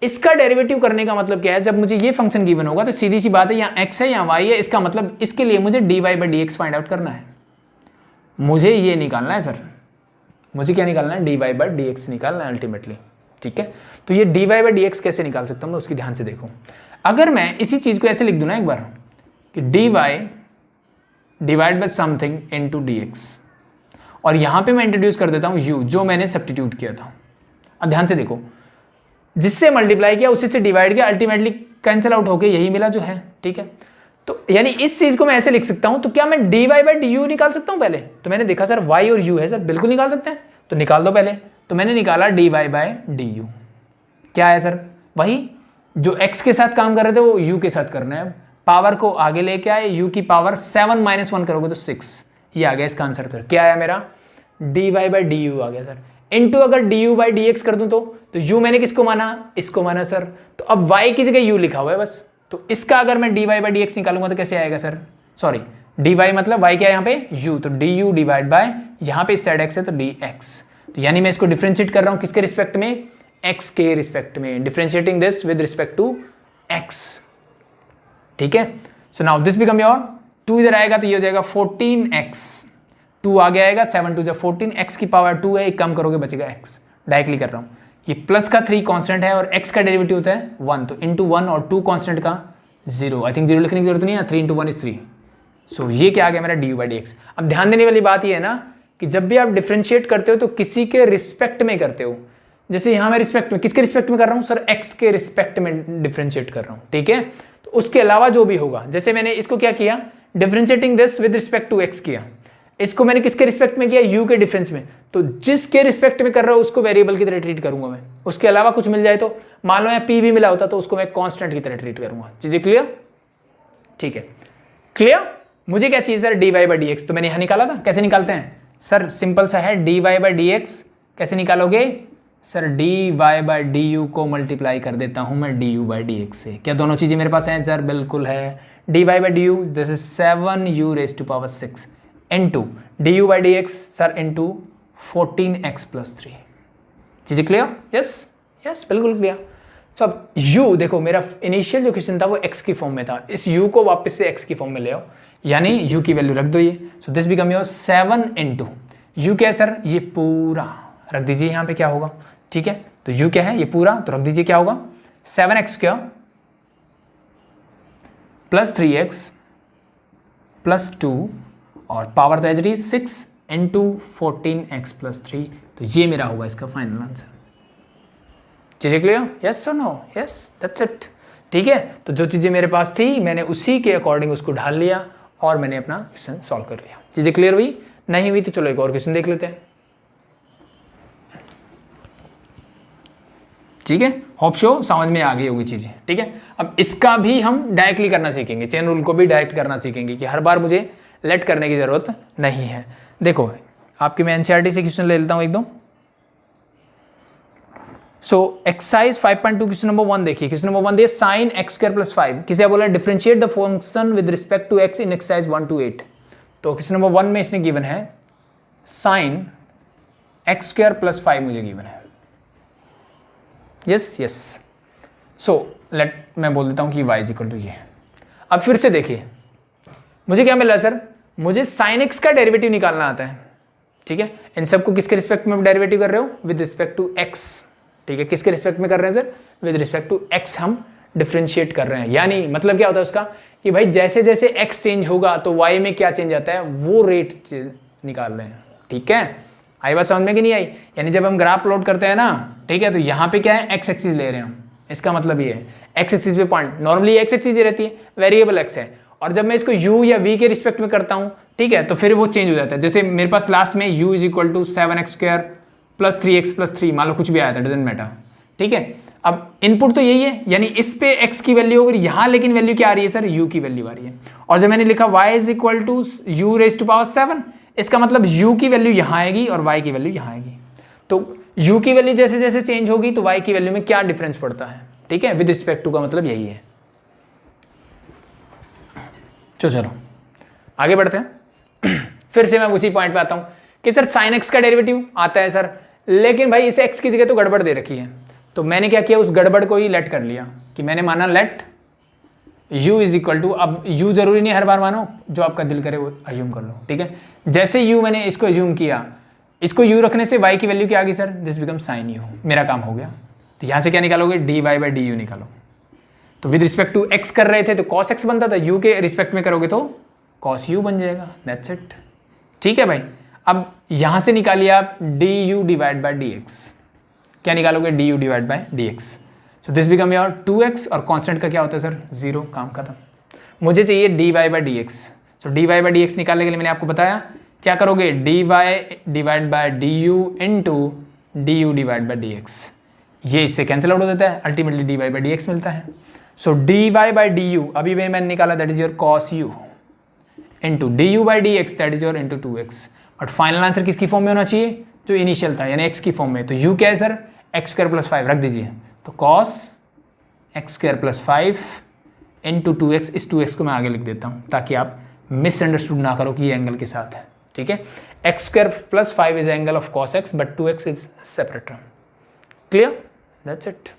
इसका डेरिवेटिव करने का मतलब क्या है, जब मुझे ये फंक्शन गिवन होगा तो सीधी सी बात है, यहाँ x है यहाँ y है, इसका मतलब इसके लिए मुझे dy/dx फाइंड आउट करना है। मुझे ये निकालना है सर, मुझे क्या निकालना है? dy/dx निकालना है अल्टीमेटली, ठीक है। तो ये dy/dx कैसे निकाल सकता हूँ मैं, उसकी ध्यान से देखो। अगर मैं इसी चीज़ को ऐसे लिख दूँ ना एक बार कि dy divide by something into dx, और यहाँ पे मैं इंट्रोड्यूस कर देता हूँ u जो मैंने सब्स्टिट्यूट किया था। अब ध्यान से देखो, जिससे मल्टीप्लाई किया उसी से डिवाइड किया, अल्टीमेटली कैंसिल आउट होके यही मिला जो है, ठीक है। तो यानी इस चीज को मैं ऐसे लिख सकता हूं। तो क्या मैं dy/du निकाल सकता हूं पहले? तो मैंने देखा सर y और u है सर, बिल्कुल निकाल सकते हैं, तो निकाल दो पहले। तो मैंने निकाला dy/du। क्या है सर? वही जो x के साथ काम कर रहे थे वो u के साथ करना है। पावर को आगे लेके आए, u की पावर 7 - 1 करोगे तो 6, ये आ गया इसका आंसर सर। क्या आया मेरा? dy/du आ गया सर। इनटू अगर du/dx कर दूं तो u मैंने किसको माना? इसको माना सर। तो अब y की जगह u लिखा हुआ है बस। तो इसका अगर मैं dy/dx निकालूंगा तो कैसे आएगा सर? सॉरी, dy मतलब y क्या है यहाँ पे? u, तो du डिवाइड बाय, यहाँ पे इस साइड x है तो dx। तो यानी मैं इसको डिफरेंशिएट कर रहा हूँ किसके रिस्पेक्ट में? x के रिस्पेक्ट में। Differentiating this with respect to x, ठीक है। So now this become your 2 इधर आएगा तो ये हो जाएगा 14x, 2 आगे आएगा, 7 2 14, x की पावर 2 है, एक कम करोगे बचेगा x। डायरेक्टली कर रहा हूँ। ये प्लस का 3 कांस्टेंट है और x का डेरिवेटिव होता है 1, तो इंटू 1 और 2 कांस्टेंट का 0। आई थिंक 0 लिखने की जरूरत नहीं है, 3 × 1 = 3। सो ये क्या आ गया मेरा du/dx। अब ध्यान देने वाली बात ये है ना कि जब भी आप डिफरेंशिएट करते हो तो किसी के रिस्पेक्ट में करते हो। जैसे यहाँ मैं रिस्पेक्ट में, किसके रिस्पेक्ट में कर रहा हूँ सर? x के रिस्पेक्ट में डिफरेंशिएट कर रहा हूँ, ठीक है। तो उसके अलावा जो भी होगा, जैसे मैंने इसको क्या किया, differentiating this with respect to x किया, इसको मैंने किसके रिस्पेक्ट में किया? u के डिफरेंस में। तो जिसके रिस्पेक्ट में कर रहा हूं उसको वेरिएबल की तरह ट्रीट करूंगा मैं। उसके अलावा कुछ मिल जाए तो, मान लो यहाँ p भी मिला होता तो उसको मैं कांस्टेंट की तरह ट्रीट करूंगा। चीजें क्लियर? ठीक है, क्लियर। मुझे क्या चाहिए सर? dy/dx। तो मैंने यहाँ निकाला था। कैसे निकालते हैं सर? सिंपल सा है, dy/dx कैसे निकालोगे सर? dy/du को मल्टीप्लाई कर देता हूं मैं du/dx से। क्या दोनों चीजें मेरे पास हैं सर? बिल्कुल है। dy/du this is 7u raise to power 6 into du/dx sir into 14x + 3। चीजें क्लियर? यस यस, बिल्कुल क्लियर। सो अब u देखो, मेरा इनिशियल जो क्वेश्चन था वो x की फॉर्म में था, इस u को वापस से x की फॉर्म में ले आओ, यानी u की वैल्यू रख दो ये। So this become your 7 into u क्या है सर? ये पूरा रख दीजिए यहाँ पे, क्या होगा, ठीक है। तो u क्या है? ये पूरा, तो रख दीजिए क्या होगा? 7x² प्लस 3x प्लस 2 और पावर तो as it is 6 into 14x + 3। तो ये मेरा होगा इसका फाइनल आंसर। चीजें क्लियर? यस और नो? यस, दैट्स इट, ठीक है। तो जो चीजें मेरे पास थी मैंने उसी के अकॉर्डिंग उसको ढाल लिया और मैंने अपना क्वेश्चन सॉल्व कर लिया। चीजें क्लियर हुई? नहीं हुई तो चलो एक और क्वेश्चन देख लेते हैं, ठीक है। होप शो समझ में आ गई होगी चीजें, ठीक है। अब इसका भी हम डायरेक्टली करना सीखेंगे, चेन रूल को भी डायरेक्ट करना सीखेंगे कि हर बार मुझे लेट करने की जरूरत नहीं है। देखो आपके मैं एनसीईआरटी से क्वेश्चन ले लेता हूं एक दो। सो एक्सरसाइज 5.2 क्वेश्चन नंबर 1 देखिए। क्वेश्चन नंबर 1 दिया sin x² + 5। किसी बोला differentiate the function with respect to x in exercise 1 to 8। तो क्वेश्चन नंबर 1 में इसने गिवन है sin x² + 5 मुझे गिवन है। Yes yes. सो लेट मैं बोल देता हूं कि y = ये। अब फिर से देखिए मुझे क्या मिल रहा है सर? मुझे sin x का डेरिवेटिव निकालना आता है, ठीक है। इन सबको किसके रिस्पेक्ट में डेरिवेटिव कर रहे हो, विद रिस्पेक्ट टू एक्स, ठीक है। किसके रिस्पेक्ट में कर रहे हैं sir, with respect to x हम डिफ्रेंशिएट कर रहे हैं। यानी मतलब क्या होता है उसका कि भाई जैसे जैसे एक्स चेंज होगा तो वाई में क्या चेंज आता है वो रेट निकाल रहे हैं, ठीक है। आई बात समझ में कि नहीं आई। यानी जब हम ग्राफ प्लॉट करते हैं ना, ठीक है, तो यहाँ पे क्या है, एक्स एक्सिस ले रहे हैं हम, इसका मतलब ये है एक्स एक्सिस पे पॉइंट, नॉर्मली एक्स एक्सिस ही रहती है, वेरिएबल एक्स है। और जब मैं इसको u या v के रिस्पेक्ट में करता हूँ, ठीक है, तो फिर वो चेंज हो जाता है। जैसे मेरे पास लास्ट में u is equal to 7x² plus 3x plus 3, मान लो कुछ भी आया था, डजेंट मैटर, ठीक है। अब इनपुट तो यही है, यानी इस पे x की वैल्यू होगी, यहाँ लेकिन वैल्यू क्या आ रही है सर, u की वैल्यू आ रही है। और जब मैंने लिखा y is equal to u raise to power 7, इसका मतलब u की वैल्यू यहाँ आएगी और y की वैल्यू यहाँ आएगी। तो u की वैल्यू जैसे जैसे चेंज होगी तो y की वैल्यू में क्या डिफरेंस पड़ता है, ठीक है, विद रिस्पेक्ट टू का मतलब यही है। चलो आगे बढ़ते हैं। फिर से मैं उसी पॉइंट पे आता हूं कि सर sin x का डेरिवेटिव आता है सर, लेकिन भाई इसे x की जगह तो गड़बड़ दे रखी है। तो मैंने क्या किया, उस गड़बड़ को ही लेट कर लिया कि मैंने माना let u is equal to, अब u जरूरी नहीं हर बार मानो, जो आपका दिल करे वो अज्यूम कर लो, ठीक है। जैसे u मैंने इसको अज्यूम किया, इसको u रखने से y की वैल्यू क्या आ गई sir, this become sin u, मेरा काम हो गया। तो यहाँ से क्या निकालोगे, dy बाई du निकालो। तो विद रिस्पेक्ट टू x कर रहे थे तो cos x बनता था, u के रिस्पेक्ट में करोगे तो cos u बन जाएगा, दैट्स इट, ठीक है भाई। अब यहाँ से निकालिए आप du डिवाइड बाई dx, क्या निकालोगे, du divide by dx। So this become your 2x, और कांस्टेंट का क्या होता है सर, 0, काम खत्म। मुझे चाहिए dy by dx। So dy by dx निकालने के लिए मैंने आपको बताया क्या करोगे, dy divide by du into du divide by dx। ये इससे कैंसिल आउट हो जाता है, अल्टीमेटली dy बाई dx मिलता है। सो dy बाई du अभी मैंने निकाला, that is your cos u into du by dx, that is your into 2x। और फाइनल आंसर किसकी फॉर्म में होना चाहिए, जो इनिशियल था, यानी x की फॉर्म में। तो u क्या है सर, x² प्लस 5 रख दीजिए, तो cos x² plus 5 into 2x, इस 2x को मैं आगे लिख देता हूँ ताकि आप मिसअंडरस्टूड ना करो कि ये एंगल के साथ है, ठीक है। x² plus 5 is angle of cos x, but 2x is separate term, clear, that's it,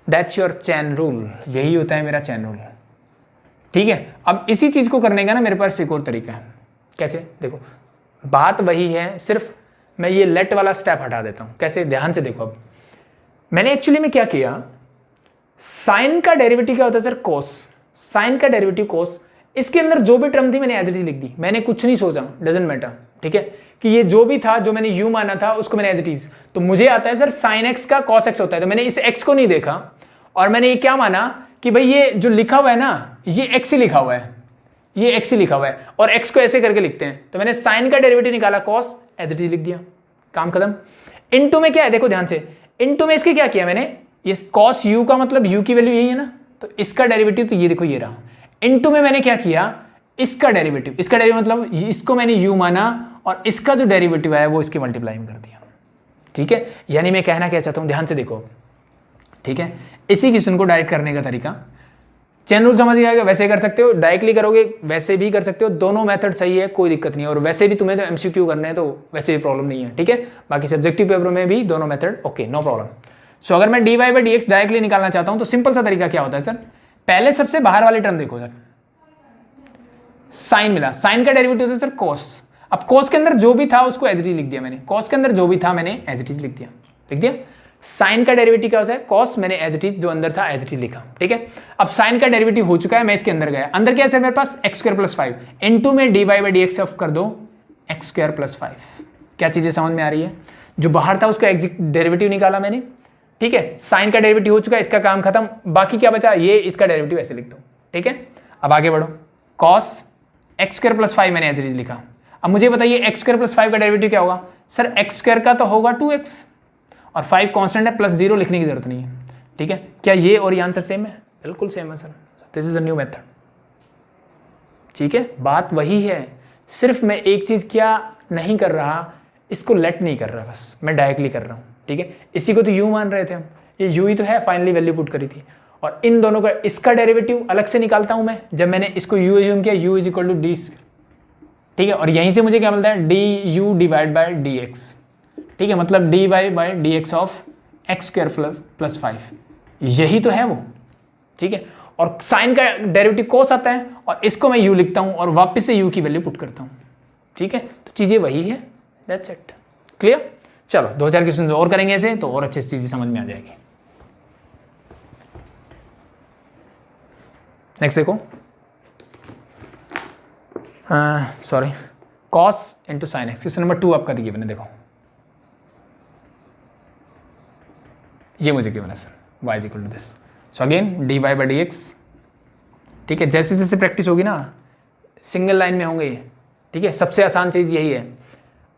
that's your chain rule, यही होता है मेरा चैन रूल, ठीक है। अब इसी चीज़ को करने का ना मेरे पास एक और तरीका है, कैसे, देखो बात वही है, सिर्फ मैं ये लेट वाला स्टेप हटा देता हूँ। कैसे, ध्यान से देखो। अब मैंने एक्चुअली में क्या किया, साइन का डेरिवेटिव क्या होता है सर, कोस, साइन का डेरिवेटिव कोस, इसके अंदर जो भी टर्म थी मैंने एज इट इज लिख दी, मैंने कुछ नहीं सोचा, डजंट मैटर, ठीक है, कि ये जो भी था, जो मैंने यू माना था उसको मैंने एज इट इज। तो मुझे आता है सर साइन एक्स का कॉस एक्स होता है, तो मैंने इस एक्स को नहीं देखा और मैंने ये क्या माना कि भाई ये जो लिखा हुआ है ना, ये एक्स ही लिखा हुआ है, ये एक्स ही लिखा हुआ है, और एक्स को ऐसे करके लिखते हैं। तो मैंने साइन का डेरिवेटिव निकाला, कॉस एज इट इज लिख दिया, काम खत्म। इनटू में क्या है, देखो ध्यान से, इनटू में इसके क्या किया मैंने, ये कॉस यू का मतलब यू की वैल्यू यही है ना, तो इसका डेरिवेटिव तो ये देखो ये रहा। इनटू में मैंने क्या किया, इसका डेरिवेटिव, इसका डेरिवेटिव मतलब इसको मैंने यू माना और इसका जो डेरिवेटिव है वो इसके मल्टीप्लाई में कर दिया, ठीक है। यानी मैं कहना क्या चाहता हूं, ध्यान से देखो, ठीक है। इसी क्वेश्चन को डायरेक्ट करने का तरीका, चैन रूल समझ आएगा, वैसे कर सकते हो, डायरेक्टली करोगे वैसे भी कर सकते हो, दोनों मेथड सही है, कोई दिक्कत नहीं है। और वैसे भी तुम्हें तो एमसीक्यू करने हैं तो वैसे भी प्रॉब्लम नहीं है, ठीक है। बाकी सब्जेक्टिव पेपर में भी दोनों method okay, no problem. So अगर मैं d y by d x directly निकालना चाहता हूं तो सिंपल सा तरीका क्या होता है सर, पहले सबसे बाहर वाली टर्म देखो सर, साइन मिला, साइन का डेरिवेटिव होता है सर कॉस। अब कॉस के अंदर जो भी था उसको एज इट इज लिख दिया मैंने, कॉस के अंदर जो भी था मैंने एज इट इज लिख दिया। साइन का डेरिवेटिव क्या होता है, कॉस, मैंने एज इट इज जो अंदर था एज इट इज लिखा, ठीक है। अब साइन का डेरिवेटिव हो चुका है, मैं इसके अंदर गया, अंदर क्या है सर मेरे पास x² प्लस 5 इंटू में d y by d x of कर दो x² प्लस 5। क्या चीजें समझ में आ रही है, जो बाहर था उसका डेरिवेटिव निकाला मैंने, ठीक है। साइन का डेरिवेटिव हो चुका है, इसका काम खत्म, बाकी क्या बचा, ये इसका डेरिवेटिव ऐसे लिख दो, ठीक है। अब आगे बढ़ो, कॉस x² प्लस 5 मैंने एज इट इज लिखा। अब मुझे बताइए x² प्लस 5 का डेरिवेटिव क्या होगा सर, x² का तो होगा 2x और 5 कांस्टेंट है, प्लस 0 लिखने की जरूरत नहीं है, ठीक है। क्या ये और ये आंसर सेम है, बिल्कुल सेम है sir, this is a new method, ठीक है। बात वही है, सिर्फ मैं एक चीज क्या नहीं कर रहा, इसको लेट नहीं कर रहा, बस मैं डायरेक्टली कर रहा हूँ, ठीक है। इसी को तो यू मान रहे थे हम, ये यू ही तो है, फाइनली वैल्यू पुट करी थी। और इन दोनों का, इसका डेरिवेटिव अलग से निकालता हूं मैं, जब मैंने इसको यू एज्यूम किया, u is equal to d, ठीक है। और यहीं से मुझे क्या मिलता है, d u divide by d x, ठीक है, मतलब d y by d x of x² plus 5, यही तो है वो, ठीक है। और साइन का डेरिवेटिव कोस आता है और इसको मैं u लिखता हूं और वापस से u की वैल्यू पुट करता हूं, ठीक है। तो चीजें वही है, दैट्स इट। क्लियर? चलो 2-4 क्वेश्चन और करेंगे ऐसे तो और अच्छी चीज़ें समझ में आ जाएगी। नेक्स्ट देखो, sorry, cos into sine x, question number 2 आपका गिवन है। देखो ये मुझे गिवन है sir, y is equal to this, so again d y by d x. ठीक है, जैसे जैसे प्रैक्टिस होगी ना सिंगल लाइन में होंगे ये। ठीक है, सबसे आसान चीज़ यही है।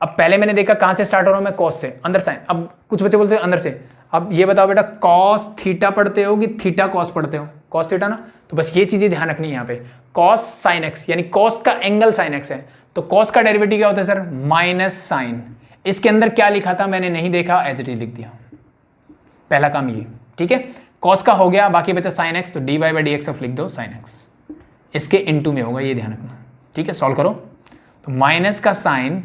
अब पहले मैंने देखा कहाँ से स्टार्ट हो रहा हूँ मैं, कॉस से, अंदर साइन। अब कुछ बच्चे बोलते हैं अंदर से। अब ये बताओ बेटा, कॉस थीटा पढ़ते हो कि थीटा कॉस पढ़ते हो? कॉस थीटा ना, तो बस ये चीज़ें ध्यान रखनी है यहाँ पे। कॉस साइन एक्स यानी कॉस का एंगल साइन एक्स है, तो कॉस का डेरिवेटिव क्या होता है सर? Minus sign. इसके अंदर क्या लिखा था मैंने नहीं देखा, एज इट इज लिख दिया। पहला काम ये। ठीक है, कॉस का हो गया, बाकी बचा साइन एक्स, तो d y by d x of लिख दो साइन एक्स, इसके इनटू में होगा, ये ध्यान रखना। ठीक है, सॉल्व करो। तो माइनस का साइन,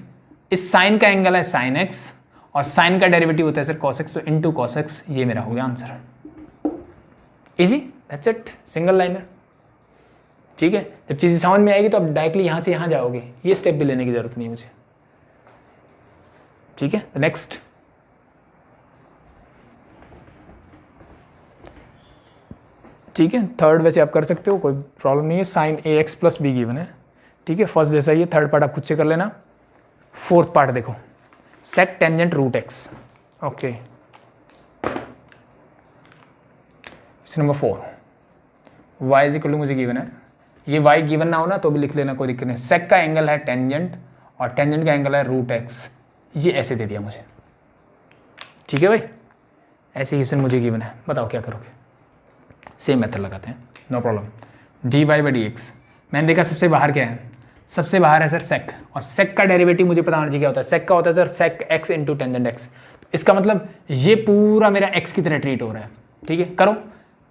इस साइन का एंगल है साइन एक्स और साइन का डेरिवेटिव होता है सर कॉस एक्स, तो इनटू कॉस एक्स, ये मेरा हो गया answer. Easy, that's it, single liner. ठीक है, जब चीज़ें समझ में आएगी तो अब डायरेक्टली यहाँ से यहाँ जाओगे, ये स्टेप भी लेने की जरूरत नहीं है मुझे। ठीक है, नेक्स्ट ठीक है, थर्ड वैसे आप कर सकते हो, कोई प्रॉब्लम नहीं है। Sine a x plus b given है। ठीक है, फर्स्ट जैसा ही है, थर्ड पार्ट आप खुद से कर लेना। फोर्थ पार्ट देखो, sec tangent root x. Okay, number 4, y is equal to मुझे गिवन है, ये y गिवन ना हो ना तो भी लिख लेना, कोई दिक्कत नहीं। सेक का एंगल है टेंजेंट और टेंजेंट का एंगल है रूट एक्स, ये ऐसे दे दिया मुझे। ठीक है भाई, ऐसे क्वेश्चन मुझे गिवन है, बताओ क्या करोगे? सेम मेथड लगाते हैं, no problem. D y by d x, मैंने देखा सबसे बाहर क्या है, सबसे बाहर है सर सेक, और सेक का डेरिवेटिव मुझे पता होना चाहिए क्या होता है। सेक का होता है sir sec x into tangent x, इसका मतलब ये पूरा मेरा एक्स की तरह ट्रीट हो रहा है। ठीक है, करो।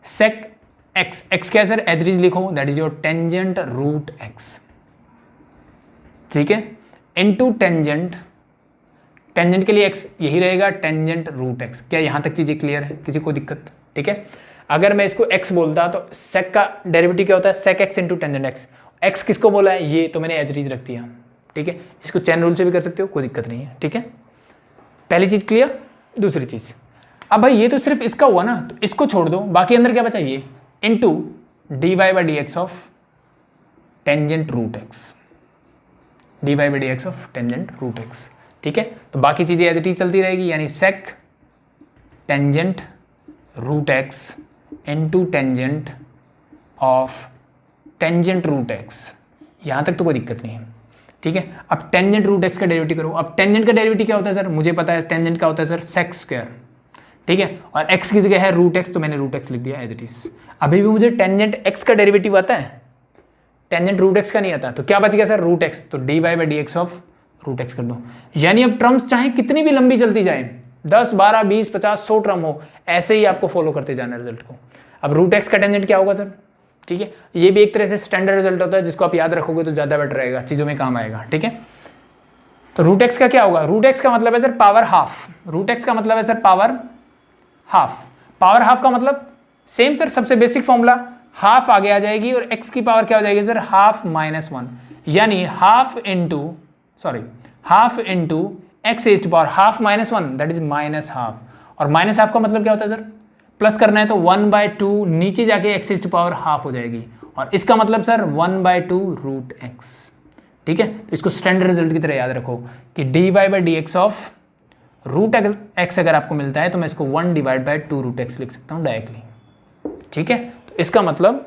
सेक एक्स, एक्स क्या है सर? एज इट इज लिखो, that is your tangent root x. ठीक है, इनटू टेंजेंट, टेंजेंट के लिए एक्स यही रहेगा, टेंजेंट रूट एक्स। क्या यहाँ तक चीजें क्लियर है? किसी को दिक्कत? ठीक है, अगर मैं इसको x बोलता तो सेक का डेरिवेटिव क्या होता है? Sec x into tangent x. X किसको बोला है? ये, तो मैंने एज इट इज रख दिया। ठीक है, इसको चैन रूल से भी कर सकते हो, कोई दिक्कत नहीं है। ठीक है, पहली चीज क्लियर। दूसरी चीज, अब भाई ये तो सिर्फ इसका हुआ ना, तो इसको छोड़ दो, बाकी अंदर क्या बचा? ये into d y by d x of tangent root x, d y by d x of tangent root x. ठीक है, तो बाकी चीजें एज इट इज चलती रहेगी, यानी sec tangent root x into tangent of tangent root x, यहाँ तक तो कोई दिक्कत नहीं है। ठीक है, अब टेंजेंट रूट एक्स का डेरिवेटिव करो। अब टेंजेंट का डेरिवेटिव क्या होता है सर? मुझे पता है टेंजेंट का होता है सर सेक स्क्वायर। ठीक है, और एक्स की जगह है रूट एक्स, तो मैंने रूट एक्स लिख दिया एज इट इज। अभी भी मुझे टेंजेंट एक्स का डेरिवेटिव आता है, टेंजेंट रूट एक्स का नहीं आता, तो क्या बच गया सर? रूट एक्स, तो d y by d x of root x कर दो। यानी अब टर्म्स चाहे कितनी भी लंबी चलती जाए, 10, 12, 20, 50, 100 टर्म हो, ऐसे ही आपको फॉलो करते जाना रिजल्ट को। अब रूट एक्स का टेंजेंट क्या होगा सर? ठीक है, ये भी एक तरह से स्टैंडर्ड रिजल्ट होता है, जिसको आप याद रखोगे तो ज़्यादा बेटर रहेगा, चीज़ों में काम आएगा। ठीक है, तो रूट एक्स का क्या होगा? रूट एक्स का मतलब है sir power half. Root x का मतलब है sir power half. Power half का मतलब सेम सर, सबसे बेसिक फॉर्मूला, हाफ आगे आ जाएगी और एक्स की पावर क्या हो जाएगी सर? हाफ माइनस 1, यानी half into x is to power half minus 1, that is minus half. और माइनस हाफ का मतलब क्या होता है सर? प्लस करना है तो 1/2 नीचे जाके x is to power half हो जाएगी, और इसका मतलब सर 1/2 रूट एक्स। ठीक है, तो इसको स्टैंडर्ड रिजल्ट की तरह याद रखो कि d y by d x of root x अगर आपको मिलता है तो मैं इसको 1/2 रूट एक्स लिख सकता हूँ डायरेक्टली। ठीक है, तो इसका मतलब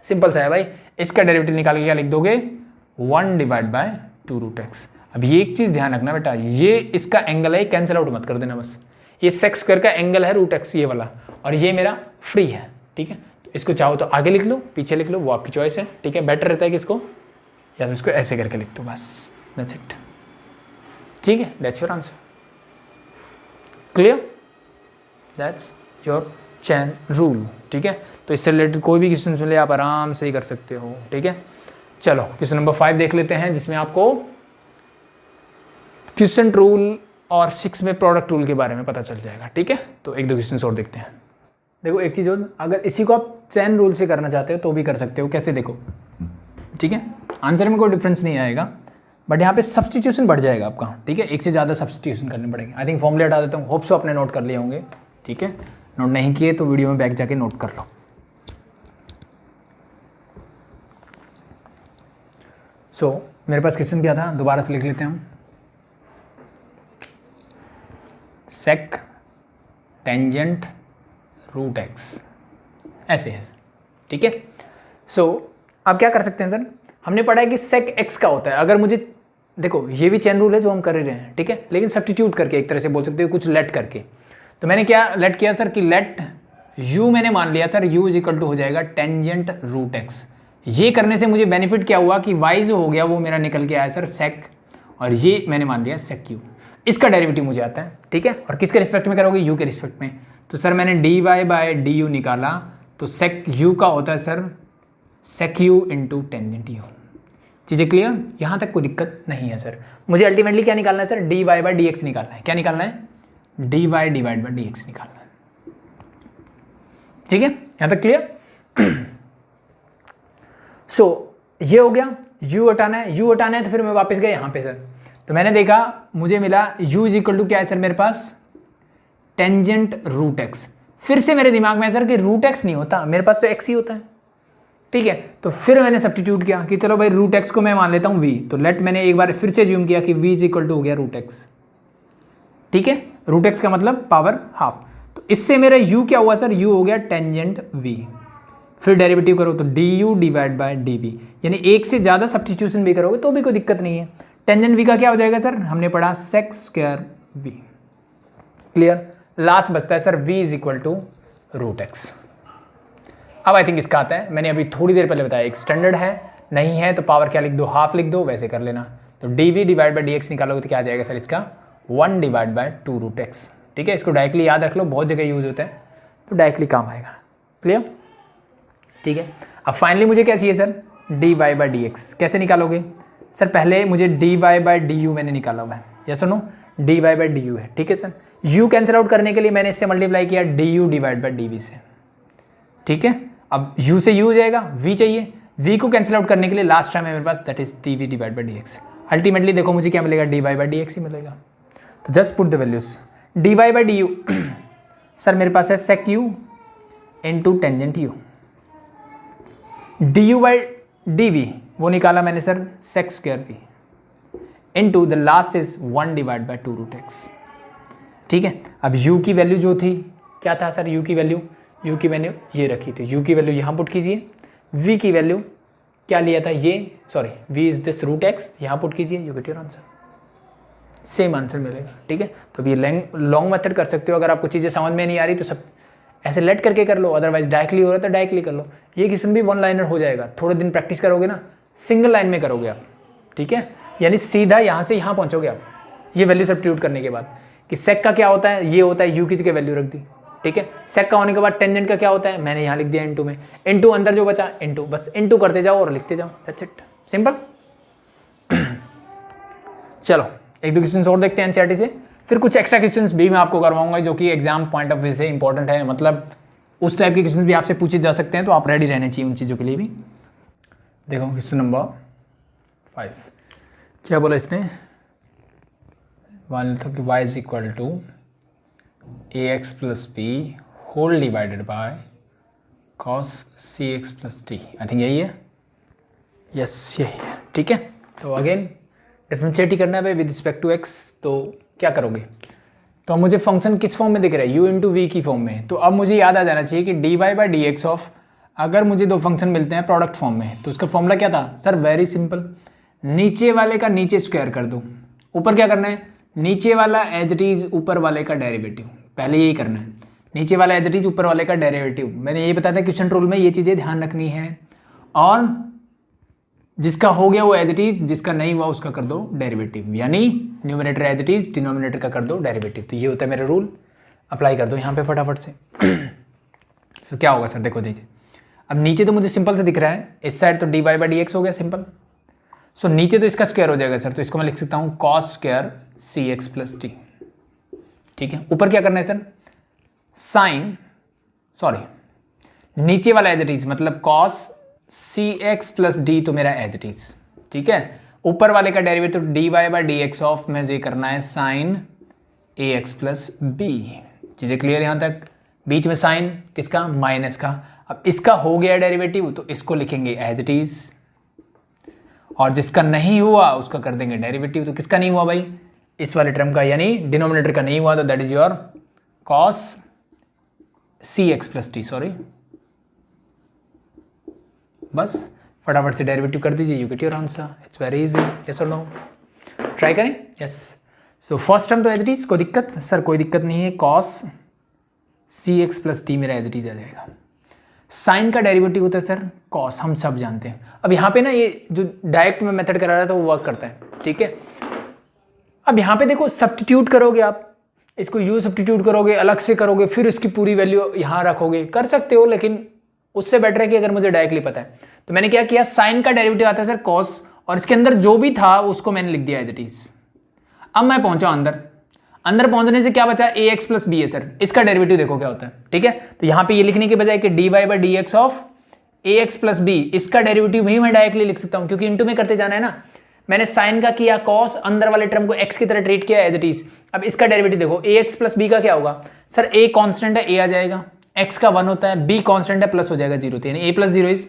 सिंपल सा है भाई, इसका डेरिवेटिव निकाल के क्या लिख दोगे? 1/2 रूट एक्स। अब ये एक चीज ध्यान रखना बेटा, ये इसका एंगल है, कैंसिल आउट मत कर देना बस। ये सेक स्क्वायर का एंगल है रूट एक्स, ये वाला, और ये मेरा फ्री है। ठीक है, तो इसको चाहो तो आगे लिख लो, पीछे लिख लो, वो आपकी चॉइस है। ठीक है, बेटर रहता है कि इसको या तो इसको ऐसे करके लिख दो, बस दैट्स इट। ठीक है, that's your answer. Clear? That's your chain rule. ठीक है, तो इससे रिलेटेड कोई भी क्वेश्चन मिले आप आराम से ही कर सकते हो। ठीक है, चलो क्वेश्चन नंबर 5 देख लेते हैं, जिसमें आपको क्वेश्चन रूल और 6 में प्रोडक्ट रूल के बारे में पता चल जाएगा। ठीक है, तो एक दो क्वेश्चन और देखते हैं। देखो एक चीज़ और, अगर इसी को आप चैन रूल से करना चाहते हो तो भी कर सकते हो। कैसे? देखो, ठीक है, आंसर में कोई डिफरेंस नहीं आएगा, बट यहाँ पे सब्सटीट्यूशन बढ़ जाएगा आपका, ठीक है, एक से ज़्यादा सब्सटीट्यूशन करने पड़ेंगे। आई थिंक फॉर्मूले हटा देता हूँ, होप सो आपने नोट कर लिए होंगे, ठीक है, नोट नहीं किए तो वीडियो में बैक जाके नोट कर लो। सो मेरे पास क्वेश्चन क्या था, दोबारा से लिख लेते हैं हम, सेक टेंजेंट रूट एक्स, ऐसे है, ठीक है। सो अब क्या कर सकते हैं सर, हमने पढ़ा है कि सेक एक्स का होता है, अगर मुझे देखो ये भी चेन रूल है जो हम कर ही रहे हैं, ठीक है, लेकिन सब्स्टिट्यूट करके एक तरह से बोल सकते हो, कुछ लेट करके। तो मैंने क्या लेट किया सर कि लेट u मैंने मान लिया sir u is equal to हो जाएगा टेंजेंट रूट एक्स। ये करने से मुझे बेनिफिट क्या हुआ कि y जो हो गया वो मेरा निकल के आया सर सेक, और ये मैंने मान लिया सेक u, इसका डेरिवेटिव मुझे आता है, ठीक है। और किसके रिस्पेक्ट में करोगे, u के रिस्पेक्ट में। तो सर मैंने dy बाय du निकाला, तो सेक u का होता है sir sec u into tangent u। चीज़ें क्लियर, यहाँ तक कोई दिक्कत नहीं है सर। मुझे अल्टीमेटली क्या निकालना है सर, dy बाय dx निकालना है। क्या निकालना है, dy डिवाइड बाय dx निकालना है, ठीक है, यहाँ तक क्लियर। सो ये हो गया, u हटाना है, u हटाना है, तो फिर मैं वापस गया यहाँ पे सर, तो मैंने देखा मुझे मिला u इज इक्वल टू क्या है सर मेरे पास, टेंजेंट रूट एक्स। फिर से मेरे दिमाग में है सर कि रूट एक्स नहीं होता, मेरे पास तो x ही होता है, ठीक है। तो फिर मैंने सब्स्टिट्यूट किया कि चलो भाई रूट एक्स को मैं मान लेता हूँ v, तो लेट मैंने एक बार फिर से ज्यूम किया कि v इज इक्वल टू हो गया रूट एक्स, ठीक है, रूट एक्स का मतलब पावर हाफ। तो इससे मेरा u क्या हुआ सर, u हो गया टेंजेंट v। फिर डेरिवेटिव करो तो du डिवाइड बाय dv, यानी एक से ज़्यादा सब्स्टिट्यूशन भी करोगे तो भी कोई दिक्कत नहीं है। टेंजेंट v का क्या हो जाएगा सर, हमने पढ़ा sec square v, clear. Last बचता है sir v is equal to root x. अब आई थिंक इसका आता है, मैंने अभी थोड़ी देर पहले बताया, एक स्टैंडर्ड है, नहीं है तो पावर क्या लिख दो, हाफ लिख दो, वैसे कर लेना। तो dv डिवाइड बाय dx निकालोगे तो क्या आ जाएगा सर इसका 1 डिवाइड बाय 2 रूट एक्स, ठीक है। इसको डायरेक्टली याद रख लो, बहुत जगह यूज होता है, तो डायरेक्टली काम आएगा, क्लियर, ठीक है। अब फाइनली मुझे क्या चाहिए सर, dy बाय dx। कैसे निकालोगे सर, पहले मुझे dy बाय du मैंने निकाला हुआ है, या सुनो dy बाय du है, ठीक है सर। u कैंसिल आउट करने के लिए मैंने इससे मल्टीप्लाई किया du डिवाइड बाय dv से, ठीक है। अब u से u हो जाएगा, v चाहिए, v को कैंसिल आउट करने के लिए लास्ट टाइम है मेरे पास, that is dv divide by dx। Ultimately देखो मुझे क्या मिलेगा, dy बाय dx ही मिलेगा। तो just put the values, dy by du sir मेरे पास है sec u into tangent u, du by dv वो निकाला मैंने sir sec square v into the last is 1 divide by 2 root x, ठीक है। अब u की वैल्यू जो थी क्या था सर, u की वैल्यू ये रखी थी, u की वैल्यू यहाँ पुट कीजिए, v की वैल्यू क्या लिया था ये, sorry v is this root x, यहाँ पुट कीजिए, यू गेट योर आंसर, सेम आंसर मिलेगा, ठीक है। तो ये लॉन्ग मेथड कर सकते हो, अगर आपको चीज़ें समझ में नहीं आ रही तो सब ऐसे लेट करके कर लो, अदरवाइज डायरेक्टली हो रहा है तो डायरेक्टली कर लो। ये किस्म भी वन लाइनर हो जाएगा, थोड़े दिन प्रैक्टिस करोगे ना, सिंगल लाइन में करोगे आप, ठीक है, यानी सीधा यहाँ से यहाँ पहुँचोगे आप, ये वैल्यू सब्स्टिट्यूट करने के बाद कि सेक का क्या होता है, ये होता है u की जगह वैल्यू रख दी, ठीक है। सेक का होने के बाद टेंजेंट का क्या होता है, मैंने यहाँ लिख दिया इंटू में, इंटू अंदर जो बचा इंटू, बस इंटू करते जाओ और लिखते जाओ, दैट्स इट, सिंपल। चलो एक दो क्वेश्चन और देखते हैं एनसीईआरटी से, फिर कुछ एक्स्ट्रा क्वेश्चंस भी मैं आपको करवाऊंगा जो कि एग्जाम पॉइंट ऑफ व्यू से इंपॉर्टेंट है, मतलब उस टाइप के क्वेश्चंस भी आपसे पूछे जा सकते हैं, तो आप रेडी रहने चाहिए उन चीज़ों के लिए भी। देखो क्वेश्चन नंबर 5 क्या बोला इसने, मान लेता कि y is equal to ax plus b whole divided by cos cx plus t, I think यही है, यस यही है, ठीक है। तो अगेन डिफरेंशिएट ही करना है भाई विद रिस्पेक्ट टू x, तो क्या करोगे, तो अब मुझे फंक्शन किस फॉर्म में दिख रहा है, u इंटू वी की फॉर्म में, तो अब मुझे याद आ जाना चाहिए कि dy by d x of, अगर मुझे दो फंक्शन मिलते हैं प्रोडक्ट फॉर्म में तो उसका फॉर्मूला क्या था सर, वेरी सिंपल, नीचे वाले का नीचे स्क्वायर कर दो, ऊपर क्या करना है, नीचे वाला एज इट इज ऊपर वाले का डेरिवेटिव, पहले यही करना है, नीचे वाला एज इट इज ऊपर वाले का डेरिवेटिव। मैंने ये बताया था क्वेश्चन रूल में ये चीज़ें ध्यान रखनी है, और जिसका हो गया वो एज इट इज, जिसका नहीं हुआ उसका कर दो डेरिवेटिव, यानी numerator as it is, denominator का कर दो डेरिवेटिव। तो ये होता है मेरा रूल, अप्लाई कर दो यहाँ पे फटाफट से। तो क्या होगा सर, देखो दीजिए, अब नीचे तो मुझे सिंपल से दिख रहा है, इस साइड तो d y by d x हो गया सिंपल, सो नीचे तो इसका स्क्वायर हो जाएगा सर, तो इसको मैं लिख सकता हूँ cos square c x plus T, ठीक है। ऊपर क्या करना है सर, साइन, सॉरी नीचे वाला एज इट इज मतलब cos c x plus D, तो मेरा एज इट इज, ठीक है। ऊपर वाले का derivative dy by d x of में ये करना है sine a x plus B. चीज़ें क्लियर यहाँ तक? बीच में साइन किसका? माइनस का। अब इसका हो गया डेरिवेटिव तो इसको लिखेंगे एज इट इज, और जिसका नहीं हुआ उसका कर देंगे डेरिवेटिव। तो किसका नहीं हुआ भाई? इस वाले टर्म का, यानी डिनोमिनेटर का नहीं हुआ, तो that is your cos c x plus t. Sorry, बस फटाफट से डेरिवेटिव कर दीजिए, you get your answer. It's very easy. Yes और नो? ट्राई करें। यस। सो फर्स्ट टर्म तो एज इट इज, कोई दिक्कत? सर कोई दिक्कत नहीं है, cos c x plus t मेरा एज इट इज आ जाएगा। साइन का डेरिवेटिव होता है सर कॉस, हम सब जानते हैं। अब यहाँ पे ना ये जो डायरेक्ट में मेथड करा रहा था वो वर्क करता है, ठीक है। अब यहाँ पे देखो सब्स्टिट्यूट करोगे आप, इसको यू सब्स्टिट्यूट करोगे, अलग से करोगे, फिर इसकी पूरी वैल्यू यहाँ रखोगे, कर सकते हो, लेकिन उससे बेटर है कि अगर मुझे डायरेक्टली पता है। तो मैंने क्या किया, साइन का डेरिवेटिव आता है सर कॉस, और इसके अंदर जो भी था उसको मैंने लिख दिया एज इट इज। अब मैं पहुंचा अंदर, अंदर पहुंचने से क्या बचा? ए एक्स प्लस बी है सर, इसका डेरिवेटिव देखो क्या होता है, ठीक है। तो यहाँ पे ये लिखने के बजाय कि d y by d x of a x plus b, इसका डेरिवेटिव भी मैं डायरेक्टली लिख सकता हूँ, क्योंकि इंटू में करते जाना है ना। मैंने साइन का किया कॉस, अंदर वाले टर्म को एक्स की तरह ट्रीट किया एज इट इज। अब इसका डेरिवेटिव देखो, ए एक्स प्लस बी का क्या होगा सर? ए कॉन्स्टेंट है, ए आ जाएगा, एक्स का 1 होता है, बी कॉन्स्टेंट है, प्लस हो जाएगा 0, यानी a plus 0 is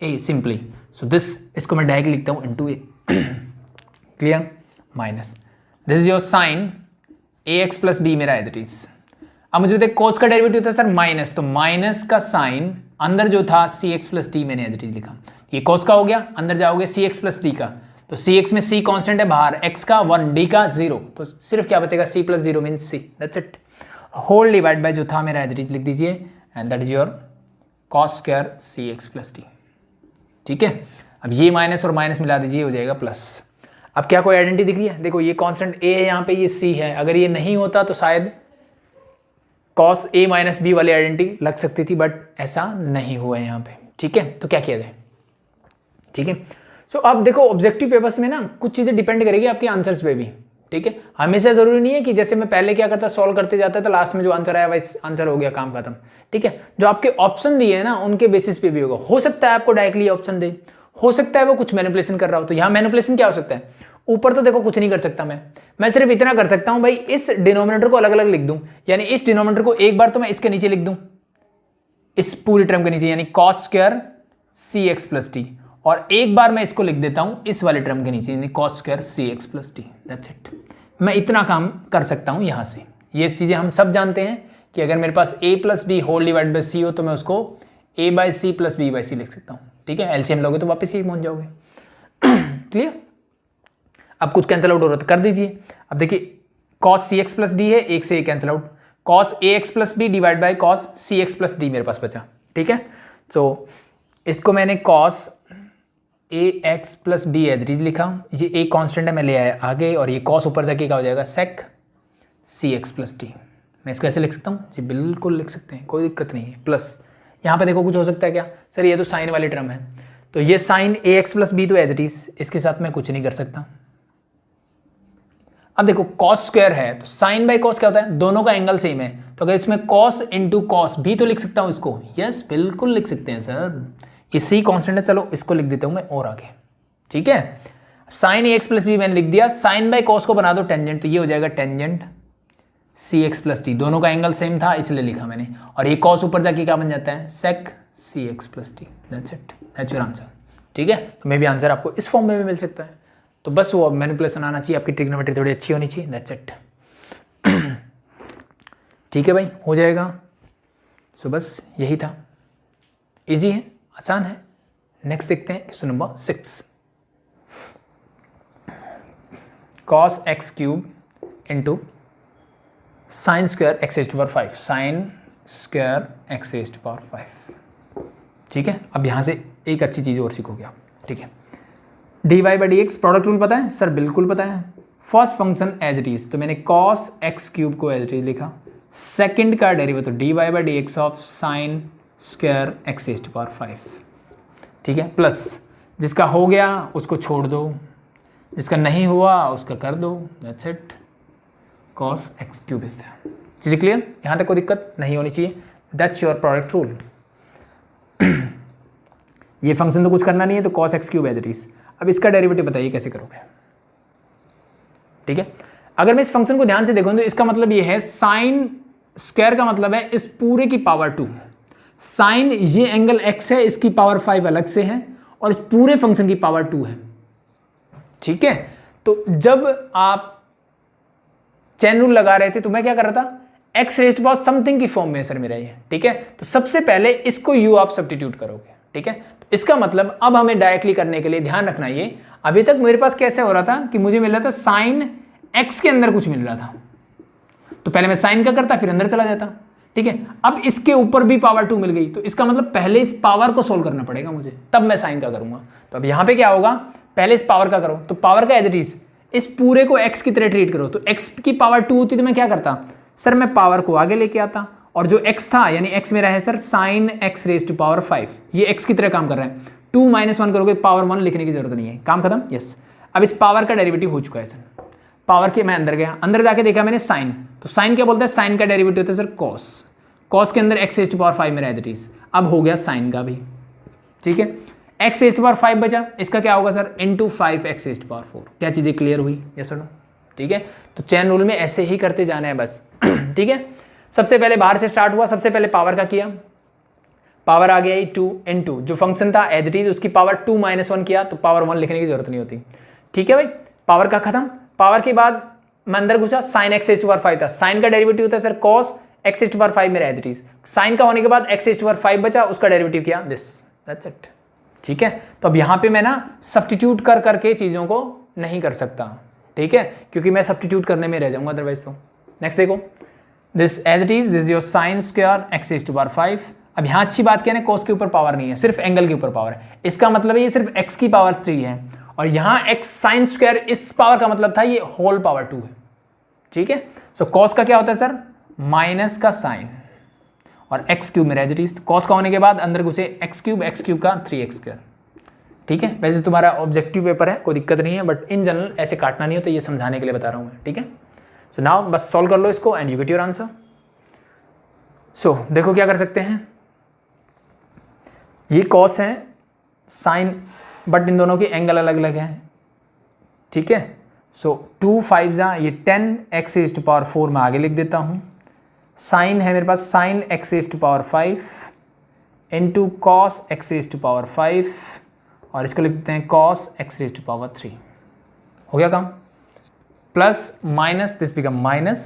a simply. So this, इसको मैं डायरेक्टली लिखता हूँ into a. Clear? Minus this is your sine a x plus b मेरा एज इट इज। अब मुझे देखो कोस का डेरिवेटिव था सर माइनस, तो माइनस का साइन अंदर जो था सी एक्स प्लस डी मैंने एज इट इज लिखा। ये कोस का हो गया, अंदर जाओगे सी एक्स प्लस डी का, तो सी एक्स में सी कॉन्स्टेंट है बाहर, एक्स का 1, डी का 0, तो सिर्फ क्या बचेगा? C plus 0 mean c, that's it. Whole divide by जो था मेरा एज इट इज लिख दीजिए, and that is your cos square c x plus d, ठीक है। अब ये माइनस और माइनस मिला दीजिए, हो जाएगा प्लस। अब क्या कोई आइडेंटिटी दिख रही है? देखो ये कांस्टेंट ए है यहाँ पे, ये सी है, अगर ये नहीं होता तो शायद कॉस ए माइनस बी वाली आइडेंटिटी लग सकती थी, बट ऐसा नहीं हुआ है यहाँ पे, ठीक है। तो क्या किया जाए, ठीक है। सो अब देखो ऑब्जेक्टिव पेपर्स में ना कुछ चीज़ें डिपेंड करेगी आपके आंसर्स पे भी, ठीक है। हमेशा जरूरी नहीं है कि जैसे मैं पहले क्या करता, सॉल्व करते जाता तो लास्ट में जो आंसर आया वही आंसर हो गया, काम खत्म, ठीक है। जो आपके ऑप्शन दिए है ना उनके बेसिस पे भी होगा। हो सकता है आपको डायरेक्टली ऑप्शन दे, हो सकता है वो कुछ मैनिपुलेशन कर रहा हो। तो यहाँ मैनिपुलेशन क्या हो सकता है? ऊपर तो देखो कुछ नहीं कर सकता मैं सिर्फ इतना कर सकता हूं भाई, इस डिनोमिनेटर को अलग अलग लिख दूं, यानी इस डिनोमिनेटर को एक बार तो मैं इसके नीचे लिख दूं, इस पूरी टर्म के नीचे, यानी cos square c x plus T, और एक बार मैं इसको लिख देता हूं इस वाले टर्म के नीचे, यानी cos square c x plus t, that's it. मैं इतना काम कर सकता हूं यहां से। ये चीजें हम सब जानते हैं कि अगर मेरे पास a plus b whole divide by c हो तो मैं उसको a by c plus b by c लिख सकता हूं, ठीक है। एलसीएम लोगे तो वापस ही पहुंच जाओगे। क्लियर? अब कुछ कैंसिल आउट हो रहा है तो कर दीजिए। अब देखिए cos c x plus d है, एक से एक cancel out, cos a x plus b divide by cos c x plus d मेरे पास बचा, ठीक है। तो इसको मैंने cos a x plus b as it is लिखा, ये एक कांस्टेंट है मैं ले आया आगे, और ये कॉस ऊपर जाके क्या हो जाएगा? सेक सी एक्स प्लस डी। मैं इसको ऐसे लिख सकता हूँ जी? बिल्कुल लिख सकते हैं, कोई दिक्कत नहीं है। प्लस यहाँ पे देखो कुछ हो सकता है क्या सर? ये तो साइन वाली टर्म है, तो ये sign a x plus B तो एज इट इज, इसके साथ मैं कुछ नहीं कर सकता। अब देखो कॉस स्क्वायर है तो साइन बाई कॉस क्या होता है? दोनों का एंगल सेम है, तो अगर इसमें कॉस इंटू कॉस भी तो लिख सकता हूं इसको। यस बिल्कुल लिख सकते हैं सर, ये सी कांस्टेंट है, चलो इसको लिख देता हूं मैं और आगे, ठीक है। Sine a x plus B मैंने लिख दिया, साइन बाई कॉस को बना दो टेंजेंट, तो ये हो जाएगा टेंजेंट सी एक्स प्लस टी, दोनों का एंगल सेम था इसलिए लिखा मैंने, और ये कॉस ऊपर जाके क्या बन जाता है? Sec c x plus t, that's it, that's your answer, ठीक है। तो मे भी आंसर आपको इस फॉर्म में भी मिल सकता है, तो बस वो मैनिपुलेशन आना चाहिए, आपकी ट्रिग्नोमेट्री थोड़ी अच्छी होनी चाहिए, दैट्स इट। ठीक है भाई, हो जाएगा। सो बस यही था, इजी है, आसान है। नेक्स्ट देखते हैं question number 6। Cos x cube into sine square x raise to power 5, sine square x raise to power 5, ठीक है। अब यहाँ से एक अच्छी चीज़ और सीखोगे आप, ठीक है। D y by d x product rule पता है सर? बिल्कुल पता है। First function as it is, तो मैंने कॉस एक्स क्यूब को एज इट इज लिखा। सेकंड का derivative d y by d x of sine square x raise to power 5, ठीक है। प्लस जिसका हो गया उसको छोड़ दो, जिसका नहीं हुआ उसका कर दो, that's it. Cos x cube is there. चीज़ें क्लियर? यहाँ तक कोई दिक्कत नहीं होनी चाहिए, दैट्स योर प्रोडक्ट रूल। ये फंक्शन तो कुछ करना नहीं है, तो cos x cube as it is. अब इसका डेरिवेटिव बताइए कैसे करोगे। ठीक है, अगर मैं इस फंक्शन को ध्यान से देखूं तो इसका मतलब ये है साइन स्क्वायर का मतलब है इस पूरे की पावर 2। साइन ये एंगल x है, इसकी पावर 5 अलग से है और इस पूरे फंक्शन की पावर 2 है। ठीक है, तो जब आप चेन रूल लगा रहे थे तो मैं क्या कर रहा था, एक्स रेस्ट पावर समथिंग की फॉर्म में सर मेरा ये। ठीक है, तो सबसे पहले इसको u आप सब्स्टिट्यूट करोगे। ठीक है, तो इसका मतलब अब हमें डायरेक्टली करने के लिए ध्यान रखना, ये अभी तक मेरे पास कैसे हो रहा था कि मुझे मिल रहा था साइन x के अंदर कुछ मिल रहा था, तो पहले मैं साइन का करता फिर अंदर चला जाता। ठीक है, अब इसके ऊपर भी पावर 2 मिल गई, तो इसका मतलब पहले इस पावर को सोल्व करना पड़ेगा मुझे, तब मैं साइन का करूंगा। तो अब यहां पे क्या होगा, पहले इस पावर का करो, तो पावर का एज इट इज इस पूरे को x की तरह ट्रीट करो। तो x की पावर 2 होती तो मैं क्या करता सर, मैं पावर को आगे लेके आता और जो x था यानी x मेरा है sir sine x raise to power 5, ये x की तरह काम कर रहा है। 2 - 1 करोगे पावर 1 लिखने की जरूरत नहीं है, काम खत्म। यस, अब इस पावर का डेरिवेटिव हो चुका है सर। पावर के मैं अंदर गया, अंदर जाके देखा मैंने साइन, तो साइन क्या बोलता है, साइन का डेरिवेटिव होता है सर कॉस। कॉस के अंदर x रेज टू पावर 5 मेरा एज इट इज, अब हो गया साइन का भी। ठीक है, x रेज टू पावर 5 बचा, इसका क्या होगा sir into 5x raise to power 4। क्या चीजें क्लियर हुई, यस और नो? ठीक है, तो चेन रूल में ऐसे ही करते जाना है बस। ठीक है, सबसे पहले बाहर से स्टार्ट हुआ, सबसे पहले पावर का किया, पावर आ गया 2 इंटू जो फंक्शन था एज इट इज उसकी पावर 2 - 1 किया, तो पावर 1 लिखने की जरूरत नहीं होती। ठीक है भाई, पावर का खत्म। पावर के बाद मैं अंदर घुसा, sine x raise to power 5 था, साइन का डेरिवेटिव होता है sir cos x raise to power 5 मेरा एज इट इज। साइन का होने के बाद x रेज टू पावर 5 बचा, उसका डेरिवेटिव किया दिस, दैट्स इट। ठीक है, तो अब यहां पे मैं ना सब्स्टिट्यूट कर करके चीजों को नहीं कर सकता। ठीक है, क्योंकि मैं सब्स्टिट्यूट करने में रह जाऊंगा अदरवाइज। तो नेक्स्ट देखो, this as it is, this your sine square x raise to power 5। अब यहां अच्छी बात क्या है, कोस के ऊपर पावर नहीं है, सिर्फ एंगल के ऊपर पावर है। इसका मतलब है ये सिर्फ x की पावर 3 है और यहां x साइन स्क्वायर इस पावर का मतलब था ये होल पावर 2 है। ठीक है, सो कॉस का क्या होता है सर, माइनस का साइन और x क्यूब मेरा एज इट इज। कॉस का होने के बाद अंदर घुसे x क्यूब का 3x स्क्वायर। ठीक है, वैसे तुम्हारा ऑब्जेक्टिव पेपर है, कोई दिक्कत नहीं है, बट इन जनरल ऐसे काटना नहीं होता, ये समझाने के लिए बता रहा हूं मैं। ठीक है, सो नाउ बस सॉल्व कर लो इसको and you get your answer. So देखो क्या कर सकते हैं, ये कॉस है, साइन, बट इन दोनों की एंगल अलग अलग है। ठीक है, सो 2 5 जा ये 10x रेज टू पावर 4 में आगे लिख देता हूँ। साइन है मेरे पास sine x raise to power 5 into cos x raise to power 5 और इसको लिख देते हैं cos x raise to power 3। हो गया काम, plus minus this become minus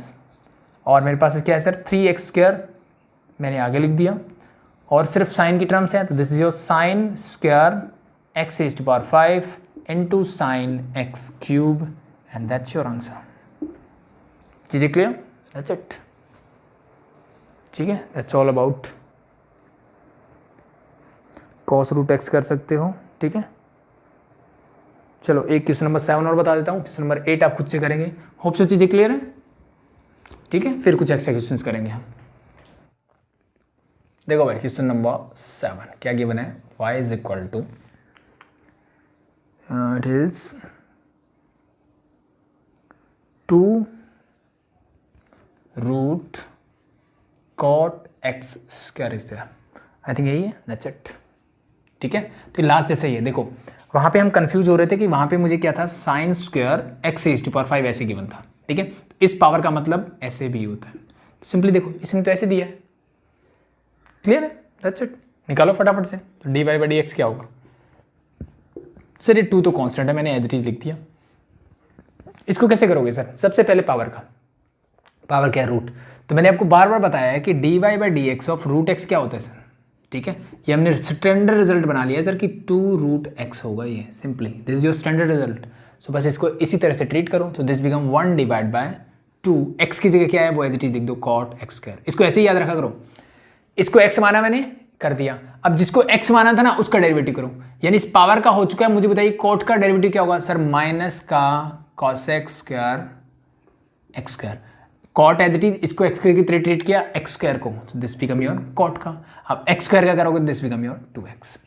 और मेरे पास क्या है सर 3x स्क्वायर मैंने आगे लिख दिया और सिर्फ साइन की टर्म्स है, तो this is your sine square x raise to power 5 into sine x cube and that's your answer. चीजें क्लियर, दैट्स इट। ठीक है, that's all about cos root x कर सकते हो। ठीक है, चलो एक क्वेश्चन नंबर 7 और बता देता हूँ, क्वेश्चन नंबर 8 आप खुद से करेंगे। होप सो चीजें क्लियर है। ठीक है, फिर कुछ एक्स्ट्रा क्वेश्चंस करेंगे हम। देखो भाई क्वेश्चन नंबर 7 क्या गिवन है, y is equal to it is 2 root cot x square is there. I think यही है, दैट्स इट। ठीक है, तो लास्ट जैसे ही है। देखो वहाँ पे हम कंफ्यूज हो रहे थे कि वहाँ पे मुझे क्या था, sine square x raise to power 5 ऐसे गिवन था। ठीक है, तो इस पावर का मतलब ऐसे भी होता है। तो सिंपली देखो इसने तो ऐसे दिया है, क्लियर है, दैट्स इट। निकालो फटाफट से, तो d y by d x क्या होगा सर, ये 2 तो कांस्टेंट है, मैंने एज इट इज लिख दिया। इसको कैसे करोगे सर, सबसे पहले पावर का, पावर क्या है रूट। तो मैंने आपको बार बार बताया है कि d y by d x of root x क्या होता है सर। ठीक है, ये हमने स्टैंडर्ड रिजल्ट बना लिया है सर कि 2 रूट एक्स होगा, ये simply this is your standard result. So बस इसको इसी तरह से ट्रीट करो, तो this become 1 divide by 2। X की जगह क्या है वो एज इट इज लिख दो कॉट एक्स स्क्वायर। इसको ऐसे ही याद रखा करो, इसको एक्स माना मैंने कर दिया, अब जिसको एक्स माना था ना उसका डेरिवेटिव करो, यानी इस पावर का हो चुका है। मुझे बताइए कॉट का डेरिवेटिव क्या होगा सर, माइनस का cos x square x square. Cot as it is इसको एक्स स्क्वायर की तरह ट्रीट किया एक्स स्क्वायर को, तो दिस बिकम योर कॉट का। अब एक्स स्क्वायर का करोगे this become your 2x।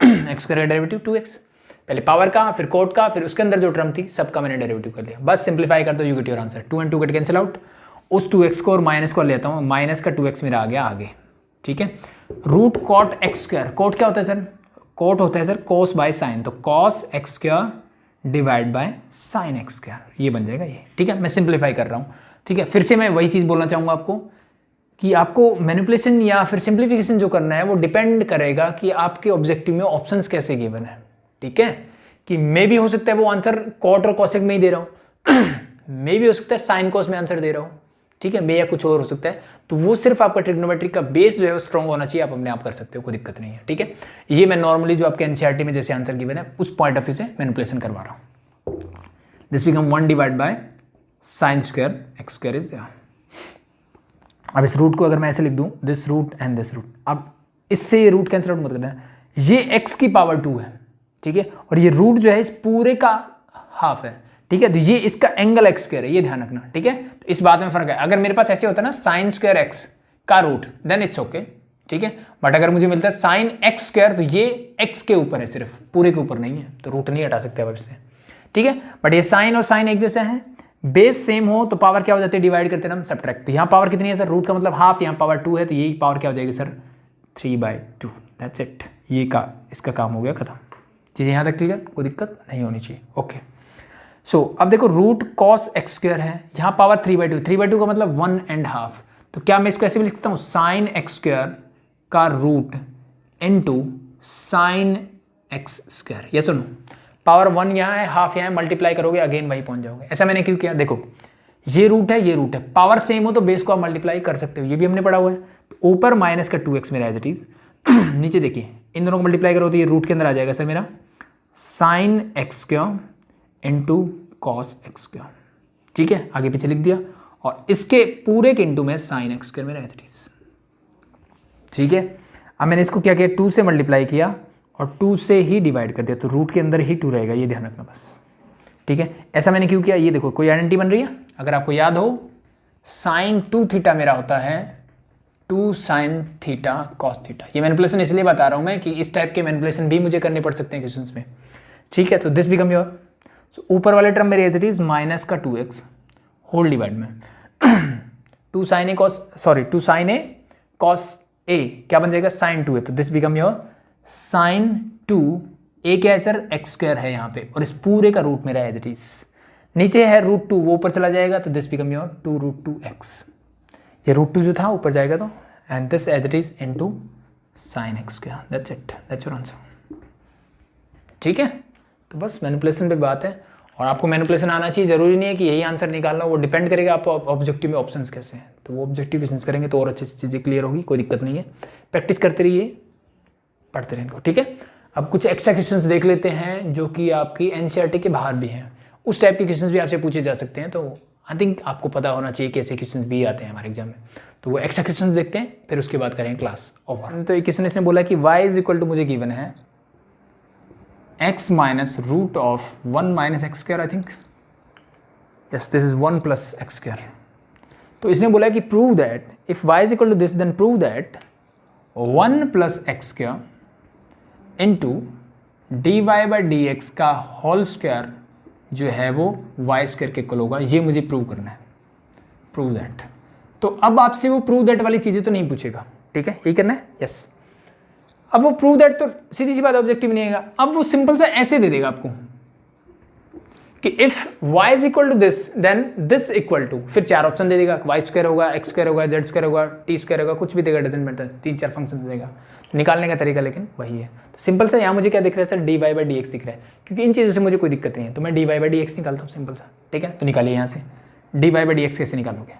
X square का डेरिवेटिव 2x, पहले पावर का फिर कॉट का फिर उसके अंदर जो टर्म थी सबका मैंने डेरिवेटिव कर लिया। बस सिंप्लीफाई कर दो, you get your answer. 2 and 2 get cancel out, उस 2x को और माइनस को लेता हूँ, माइनस का 2x मेरा आ गया आगे। ठीक है, root cot x square, cot क्या होता है सर, कोट होता है सर कोस बाय साइन, तो cos x square divide by sine x square, ये बन जाएगा ये। ठीक है, मैं सिंप्लीफाई कर रहा हूँ। ठीक है, फिर से मैं वही चीज़ बोलना चाहूँगा आपको कि आपको मैनिपुलेशन या फिर सिंप्लीफिकेशन जो करना है वो डिपेंड करेगा कि आपके ऑब्जेक्टिव में ऑप्शंस कैसे गिवन है। ठीक है, कि मे भी हो सकता है वो आंसर कॉट और कॉसेक में ही दे रहा हूँ मे भी हो सकता है साइन कॉस में आंसर दे रहा हूँ। ठीक है, मे या कुछ और हो सकता है, तो वो सिर्फ आपका ट्रिग्नोमेट्रिक का बेस जो है वो स्ट्रॉन्ग होना चाहिए, आप अपने आप कर सकते हो, कोई दिक्कत नहीं है। ठीक है, ये मैं नॉर्मली जो आपके एनसीईआरटी में जैसे आंसर गिवन है उस पॉइंट ऑफ व्यू से मैनिपुलेशन करवा रहा हूँ। This become 1 divide by sine square x square is there. अब इस रूट को अगर मैं ऐसे लिख दूं, this root and this root, अब इससे ये रूट कैंसिल आउट मत करना, ये x की पावर 2 है। ठीक है, और ये रूट जो है इस पूरे का हाफ है। ठीक है, तो ये इसका एंगल एक्स स्क्वायर है, ये ध्यान रखना। ठीक है, तो इस बात में फर्क है। अगर मेरे पास ऐसे होता है ना साइन स्क्वायर एक्स का रूट, देन इट्स ओके। ठीक है, बट अगर मुझे मिलता है साइन एक्स स्क्वायर, तो ये एक्स के ऊपर है, सिर्फ पूरे के ऊपर नहीं है, तो रूट नहीं हटा सकते आप इससे। ठीक है, बट ये साइन और साइन एक जैसे हैं, बेस सेम हो तो पावर क्या हो जाती है, डिवाइड करते हैं हम सब्ट्रैक्ट। तो यहाँ पावर कितनी है सर, रूट का मतलब हाफ, यहाँ पावर 2 है, तो यही पावर क्या हो जाएगी सर 3/2। दैट्स इट, ये का इसका काम हो गया खत्म। चीज़ें यहाँ तक क्लियर, कोई दिक्कत नहीं होनी चाहिए। ओके, सो अब देखो रूट कॉस एक्स स्क्वायर है, यहाँ पावर 3/2, 3/2 का मतलब 1.5, तो क्या मैं इसको ऐसे भी लिख सकता हूँ साइन एक्स स्क्वायर का root into sine x square. ये सुनो, पावर 1 यहाँ है, हाफ यहाँ है, मल्टीप्लाई करोगे अगेन वही पहुंच जाओगे। ऐसा मैंने क्यों किया, देखो ये रूट है, ये रूट है, पावर सेम हो तो बेस को आप मल्टीप्लाई कर सकते हो, ये भी हमने पढ़ा हुआ है। तो ऊपर माइनस का 2x मेरा एज इट इज नीचे देखिए इन दोनों को मल्टीप्लाई करो तो ये रूट के अंदर आ जाएगा सर मेरा sign x square into cos x square. ठीक है, आगे पीछे लिख दिया, और इसके पूरे के इंटू में साइन एक्स स्क्वायर मेरा एज इट इज। ठीक है, अब मैंने इसको क्या किया, 2 से मल्टीप्लाई किया और 2 से ही डिवाइड कर दिया, तो रूट के अंदर ही 2 रहेगा, ये ध्यान रखना बस। ठीक है, ऐसा मैंने क्यों किया, ये देखो कोई आइडेंटिटी बन रही है, अगर आपको याद हो साइन 2 थीटा मेरा होता है 2 साइन थीटा कॉस थीटा। ये मैनिपुलेशन इसलिए बता रहा हूँ मैं कि इस टाइप के मैनिपुलेशन भी मुझे करने पड़ सकते हैं क्वेश्चंस में। ठीक है, तो दिस बिकम योर, ऊपर वाले टर्म मेरे एज इट इज माइनस का 2x होल डिवाइड में 2 sign A cos, sorry 2 sign A cos A क्या बन जाएगा साइन 2 है, तो दिस बिकम योर साइन 2 ए क्या है सर एक्स स्क्वायर है यहाँ पे, और इस पूरे का रूट मेरा एज इट इज, नीचे है रूट 2 वो ऊपर चला जाएगा, तो दिस बिकम योर 2√2x। ये रूट 2 जो था ऊपर जाएगा, तो and this as it is into sine x square. That's it, that's your answer. ठीक है, तो बस मैनिपुलेशन पे बात है, और आपको मैनिपुलेशन आना चाहिए, जरूरी नहीं है कि यही आंसर निकालना, वो डिपेंड करेगा आप ऑब्जेक्टिव में ऑप्शंस कैसे हैं, तो वो ऑब्जेक्टिव क्वेश्चंस करेंगे तो और अच्छी चीज़ें क्लियर होगी, कोई दिक्कत नहीं है। प्रैक्टिस करते रहिए, पढ़ते रहेंगे। ठीक है, अब कुछ एक्स्ट्रा क्वेश्चंस देख लेते हैं जो कि आपकी एनसीईआरटी के बाहर भी हैं, उस टाइप के क्वेश्चंस भी आपसे पूछे जा सकते हैं, तो आई थिंक आपको पता होना चाहिए कि ऐसे क्वेश्चंस भी आते हैं हमारे एग्जाम में। तो वो एक्स्ट्रा क्वेश्चंस देखते हैं, फिर उसके बाद करेंगे क्लास ओवर। तो किसी ने बोला कि y इज इक्वल टू मुझे गिवन है x minus root of 1 minus x square, I think yes this is 1 plus x square. तो इसने बोला कि prove that if y is equal to this then prove that 1 plus x square into d y by d x का whole square जो है वो Y square के equal होगा, ये मुझे प्रूव करना है, प्रूव दैट। तो अब आपसे वो प्रूव दैट वाली चीज़ें तो नहीं पूछेगा, ठीक है, यही करना है, यस। अब वो प्रूव दैट तो सीधी सी बात ऑब्जेक्टिव नहीं आएगा, अब वो सिंपल सा ऐसे दे देगा आपको कि if y is equal to this then this equal to, फिर 4 ऑप्शन दे देगा, वाई स्क्वायर होगा, एक्स स्क्वायर होगा, जेड स्क्वायर होगा, टी स्क्वायर होगा, कुछ भी देगा, डजंट मैटर, 3-4 फंक्शन दे देगा। निकालने का तरीका लेकिन वही है। तो सिंपल सा यहाँ मुझे क्या दिख रहा है sir, d y by d x दिख रहा है, क्योंकि इन चीज़ों से मुझे कोई दिक्कत नहीं है, तो मैं d y by d x निकालता हूँ सिंपल सा, ठीक है। तो निकालिए यहाँ से d y by d x कैसे निकालोगे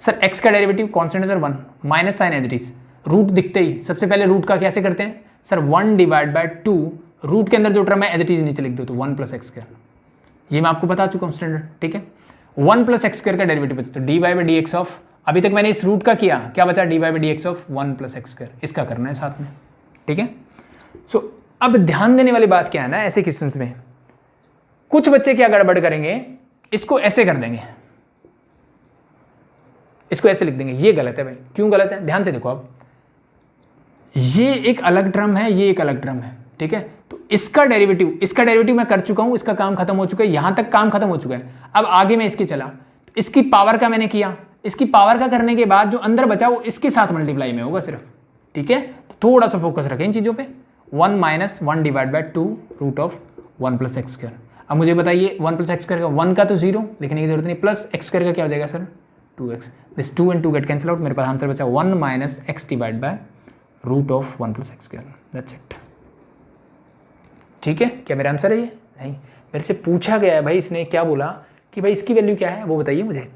सर, एक्स का डेरिवेटिव कॉन्स्टेंट है sir 1 minus sine as it is, root दिखते ही सबसे पहले रूट का कैसे करते हैं सर 1 डिवाइड बाय 2, रूट के अंदर जो टर्म है एज इट इज नीचे लिख दो, तो 1 प्लस एक्स स्क्वायर, ये मैं आपको बता चुका हूँ स्टैंडर्ड, ठीक है। 1 प्लस एक्स स्क्वायर का डेरिवेटिव बचा, तो d y by d x of, अभी तक मैंने इस रूट का किया, क्या बचा d y by d x of 1 plus x square, इसका करना है साथ में, ठीक है। सो अब ध्यान देने वाली बात क्या है ना, ऐसे क्वेश्चंस में कुछ बच्चे क्या गड़बड़ करेंगे, इसको ऐसे कर देंगे, इसको ऐसे लिख देंगे, ये गलत है भाई। क्यों गलत है, ध्यान से देखो आप, ये एक अलग टर्म है, ये एक अलग टर्म है, ठीक है। तो इसका डेरिवेटिव मैं कर चुका हूं, इसका काम खत्म हो चुका है, यहां तक काम खत्म हो चुका है। अब आगे मैं इसकी चला, तो इसकी पावर का मैंने किया, इसकी पावर का करने के बाद जो अंदर बचा वो इसके साथ मल्टीप्लाई में होगा सिर्फ, ठीक है। तो थोड़ा सा फोकस रखें इन चीजों पे, 1 minus 1 divide by 2 root of 1 plus x square. अब मुझे बताइए 1 प्लस एक्स स्क्वायर का 1 का तो 0 लिखने की जरूरत नहीं, प्लस एक्स स्क्वायर का क्या हो जाएगा sir 2x, this 2 and 2 get cancel out, मेरे पास आंसर बचा 1 minus x divide by root of 1 plus x square, that's it. ठीक है, क्या मेरा आंसर है ये? नहीं, मेरे से पूछा गया है भाई, इसने क्या बोला कि भाई इसकी वैल्यू क्या है वो बताइए मुझे।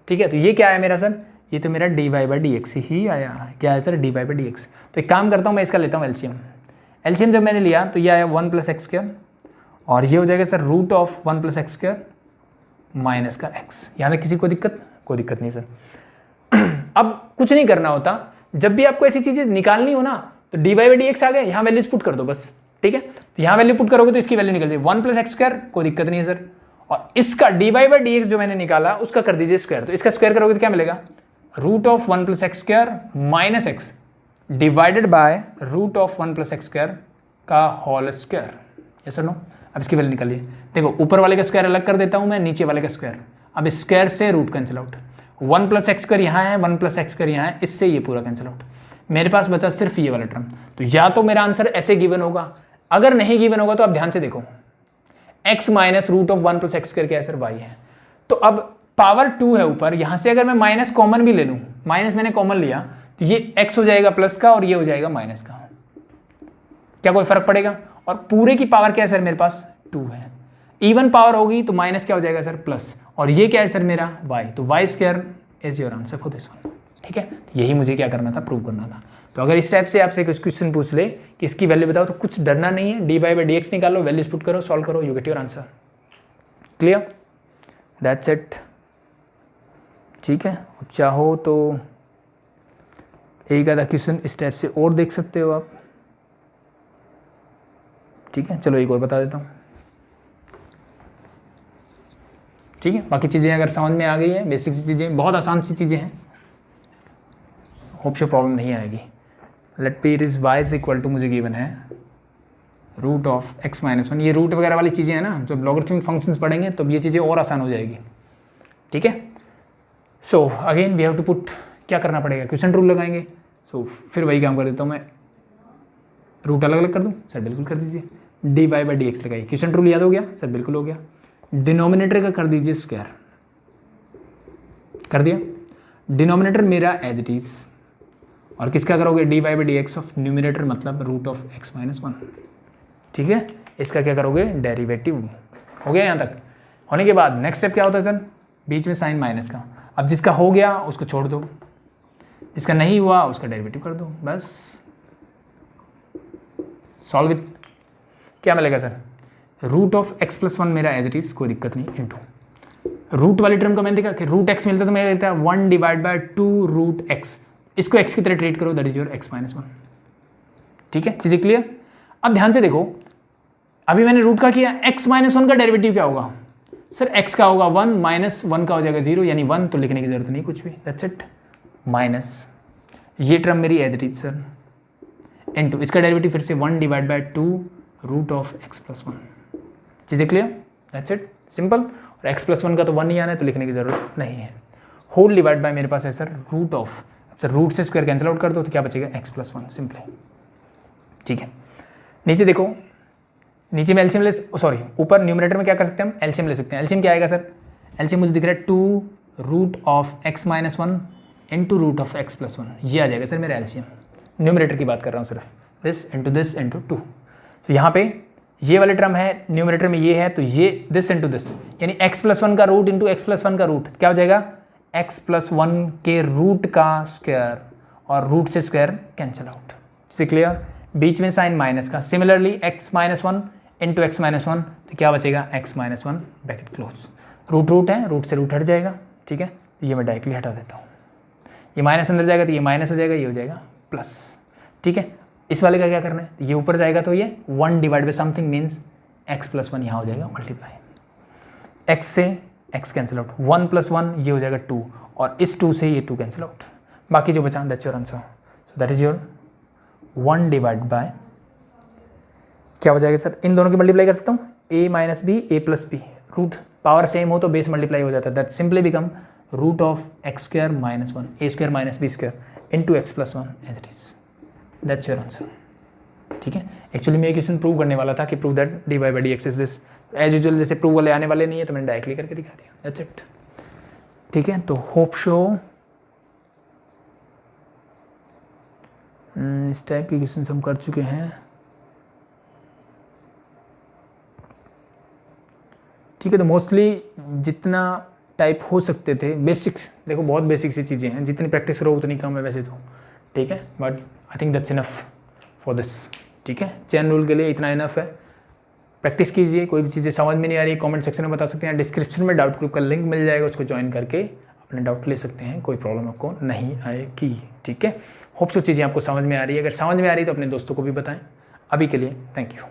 ठीक है, तो ये क्या है मेरा सर, ये तो मेरा dy बाई डी एक्स ही आया। क्या है sir, dy by d x. तो एक काम करता हूँ, मैं इसका लेता हूँ एलसीएम। एलसीएम जब मैंने लिया तो ये आया 1 प्लस एक्स स्क्वायर, और ये हो जाएगा sir root of 1 plus x square minus का एक्स। यहाँ पे किसी को दिक्कत? कोई दिक्कत नहीं सर। अब कुछ नहीं करना होता, जब भी आपको ऐसी चीज़ें निकालनी हो ना तो dy बाई डी एक्स आ गया, यहाँ वैल्यूज पुट कर दो बस। ठीक है, तो यहाँ वैल्यू पुट करोगे तो इसकी वैल्यू निकल जाएगी 1 प्लस एक्स स्क्वायर, कोई दिक्कत नहीं है सर। और इसका dy बाई डी एक्स जो मैंने निकाला उसका कर दीजिए स्क्वायर, तो इसका स्क्वायर करोगे तो क्या मिलेगा, root of 1 plus x square minus x divided by root of 1 plus x square का होल स्क्वायर। यस और नो? अब इसकी वैल्यू निकालिए। देखो ऊपर वाले का स्क्वायर अलग कर देता हूँ मैं, नीचे वाले का स्क्वायर। अब स्क्वायर से root cancel out, 1 plus x square यहाँ है, 1 प्लस एक्स स्क्वायर यहाँ है, इससे ये पूरा कैंसिल आउट। मेरे पास बचा सिर्फ ये वाला टर्म। तो या तो मेरा आंसर ऐसे गिवन होगा, अगर नहीं गिवन होगा तो आप ध्यान से देखो, x minus root of 1 plus x square क्या है सर, y है। तो अब पावर 2 है ऊपर, यहाँ से अगर मैं माइनस कॉमन भी ले लूँ, माइनस मैंने कॉमन लिया तो ये x हो जाएगा प्लस का और ये हो जाएगा माइनस का, क्या कोई फर्क पड़ेगा? और पूरे की पावर क्या है सर, मेरे पास 2 है। इवन पावर होगी तो माइनस क्या हो जाएगा सर, प्लस, और ये क्या है सर मेरा y, तो y square is your answer for this one. ठीक है, तो यही मुझे क्या करना था, प्रूव करना था। तो अगर इस टाइप से आपसे कुछ क्वेश्चन पूछ ले कि इसकी वैल्यू बताओ, तो कुछ डरना नहीं है, dy बाई डी एक्स निकालो, वैल्यूज पुट करो, सॉल्व करो, you get your answer. Clear, that's it. ठीक है, अब चाहो तो एक आधा क्वेश्चन इस टाइप से और देख सकते हो आप। ठीक है, चलो एक और बता देता हूँ। ठीक है, बाकी चीज़ें अगर समझ में आ गई है, बेसिक सी चीज़ें, बहुत आसान सी चीज़ें हैं, होप सो प्रॉब्लम नहीं आएगी। Let p it is y is equal to, मुझे गिवन है रूट ऑफ x माइनस 1। ये रूट वगैरह वाली चीज़ें हैं ना, जब लॉगरिथमिक फंक्शंस पढ़ेंगे तो ये चीज़ें और आसान हो जाएगी। ठीक है, so again we have to put, क्या करना पड़ेगा, क्वेश्चन रूल लगाएंगे। सो फिर वही काम कर देता हूँ मैं, रूट अलग अलग कर दूँ सर, बिल्कुल कर दीजिए। dy बाई डी एक्स लगाइए, क्वेश्चन रूल याद हो गया सर, बिल्कुल हो गया। डिनोमिनेटर का कर दीजिए स्क्वायर, कर दिया। डिनोमिनेटर मेरा एज इट इज, और किसका करोगे, dy by d x of numerator मतलब रूट ऑफ x माइनस 1। ठीक है, इसका क्या करोगे, डेरिवेटिव। हो गया यहाँ तक? होने के बाद नेक्स्ट स्टेप क्या होता है सर, बीच में साइन माइनस का। अब जिसका हो गया उसको छोड़ दो, जिसका नहीं हुआ उसका डेरिवेटिव कर दो, बस सॉल्व इट। क्या मिलेगा sir, root of x plus 1 मेरा एज इट इज, कोई दिक्कत नहीं, इंटू रूट वाली टर्म का मैंने देखा कि रूट x मिलता तो मेरा लगता है 1 डिवाइड बाय 2 रूट x, इसको x की तरह ट्रीट करो, that is your x minus 1। ठीक है, चीज़ें क्लियर? अब ध्यान से देखो, अभी मैंने रूट का किया, x माइनस 1 का डेरिवेटिव क्या होगा सर, x का होगा 1 माइनस 1 का हो जाएगा 0, यानी 1, तो लिखने की जरूरत नहीं कुछ भी, दैट्स इट। माइनस ये टर्म मेरी as it is sir, into इसका डेरिवेटिव फिर से 1 divide by 2 root of x plus 1। चीज़ें क्लियर? That's it, simple. और x प्लस 1 का तो 1 ही आना है, तो लिखने की जरूरत नहीं है। होल डिवाइड बाय मेरे पास है sir root of, sir root से स्क्वायर कैंसिल आउट कर दो तो क्या बचेगा, x प्लस 1 सिंपली। ठीक है, नीचे देखो, नीचे में एलसीएम ले, सॉरी ऊपर न्यूमरेटर में क्या कर सकते हैं हम, एलसीएम ले सकते हैं। एलसीएम क्या आएगा सर, एलसीएम मुझे दिख रहा है 2 root of x minus 1 into root of x plus 1, ये आ जाएगा सर मेरा एलसीएम। न्यूमरेटर की बात कर रहा हूँ सिर्फ, दिस इंटू 2। तो यहाँ पे ये वाले टर्म है, न्यूमरेटर में ये है, तो ये दिस इंटू दिस, यानी x प्लस 1 का रूट इंटू x प्लस 1 का रूट क्या हो जाएगा, x प्लस 1 के रूट का स्क्वायर, और रूट से स्क्वायर कैंसिल आउट। इसे क्लियर? बीच में साइन माइनस का, similarly x minus 1 into x minus 1, तो क्या बचेगा, x minus 1 bracket close. Root root है, रूट से रूट हट जाएगा। ठीक है, तो ये मैं डायरेक्टली हटा देता हूँ, ये माइनस अंदर जाएगा तो ये माइनस हो जाएगा, ये हो जाएगा प्लस। ठीक है, इस वाले का क्या करना है, ये ऊपर जाएगा तो ये 1 divide by something means x plus 1 यहाँ हो जाएगा मल्टीप्लाई, x से x कैंसिल आउट, 1 प्लस 1 ये हो जाएगा 2, और इस 2 से ये 2 कैंसिल आउट, बाकी जो बचा that's your answer. So that is your 1 divide bye, क्या हो जाएगा सर, इन दोनों की मल्टीप्लाई कर सकता हूँ, a minus b a plus b, root power same हो तो बेस मल्टीप्लाई हो जाता है, that simply become root of x square minus 1 a square minus b square into x plus 1 as it is, that's your answer. ठीक है। Actually मैं ये question prove करने वाला था कि prove that dy by d x is this, as usual जैसे prove वाले आने वाले नहीं है तो मैंने डायरेक्टली करके दिखा दिया, दैट्स इट। ठीक है, तो होप शो इस टाइप के क्वेश्चन हम कर चुके हैं। ठीक है, तो मोस्टली जितना टाइप हो सकते थे बेसिक्स, देखो बहुत बेसिक सी चीज़ें हैं, जितनी प्रैक्टिस करो उतनी कम है वैसे तो। ठीक है, but I think that's enough for this. ठीक है, चेन रूल के लिए इतना इनफ है। प्रैक्टिस कीजिए, कोई भी चीज़ें समझ में नहीं आ रही कमेंट सेक्शन में बता सकते हैं, डिस्क्रिप्शन में डाउट ग्रुप का लिंक मिल जाएगा, उसको ज्वाइन करके अपने डाउट ले सकते हैं, कोई प्रॉब्लम आपको नहीं आएगी। ठीक है, होप सो चीज़ें आपको समझ में आ रही है, अगर समझ में आ रही है तो अपने दोस्तों को भी बताएं। अभी के लिए थैंक यू।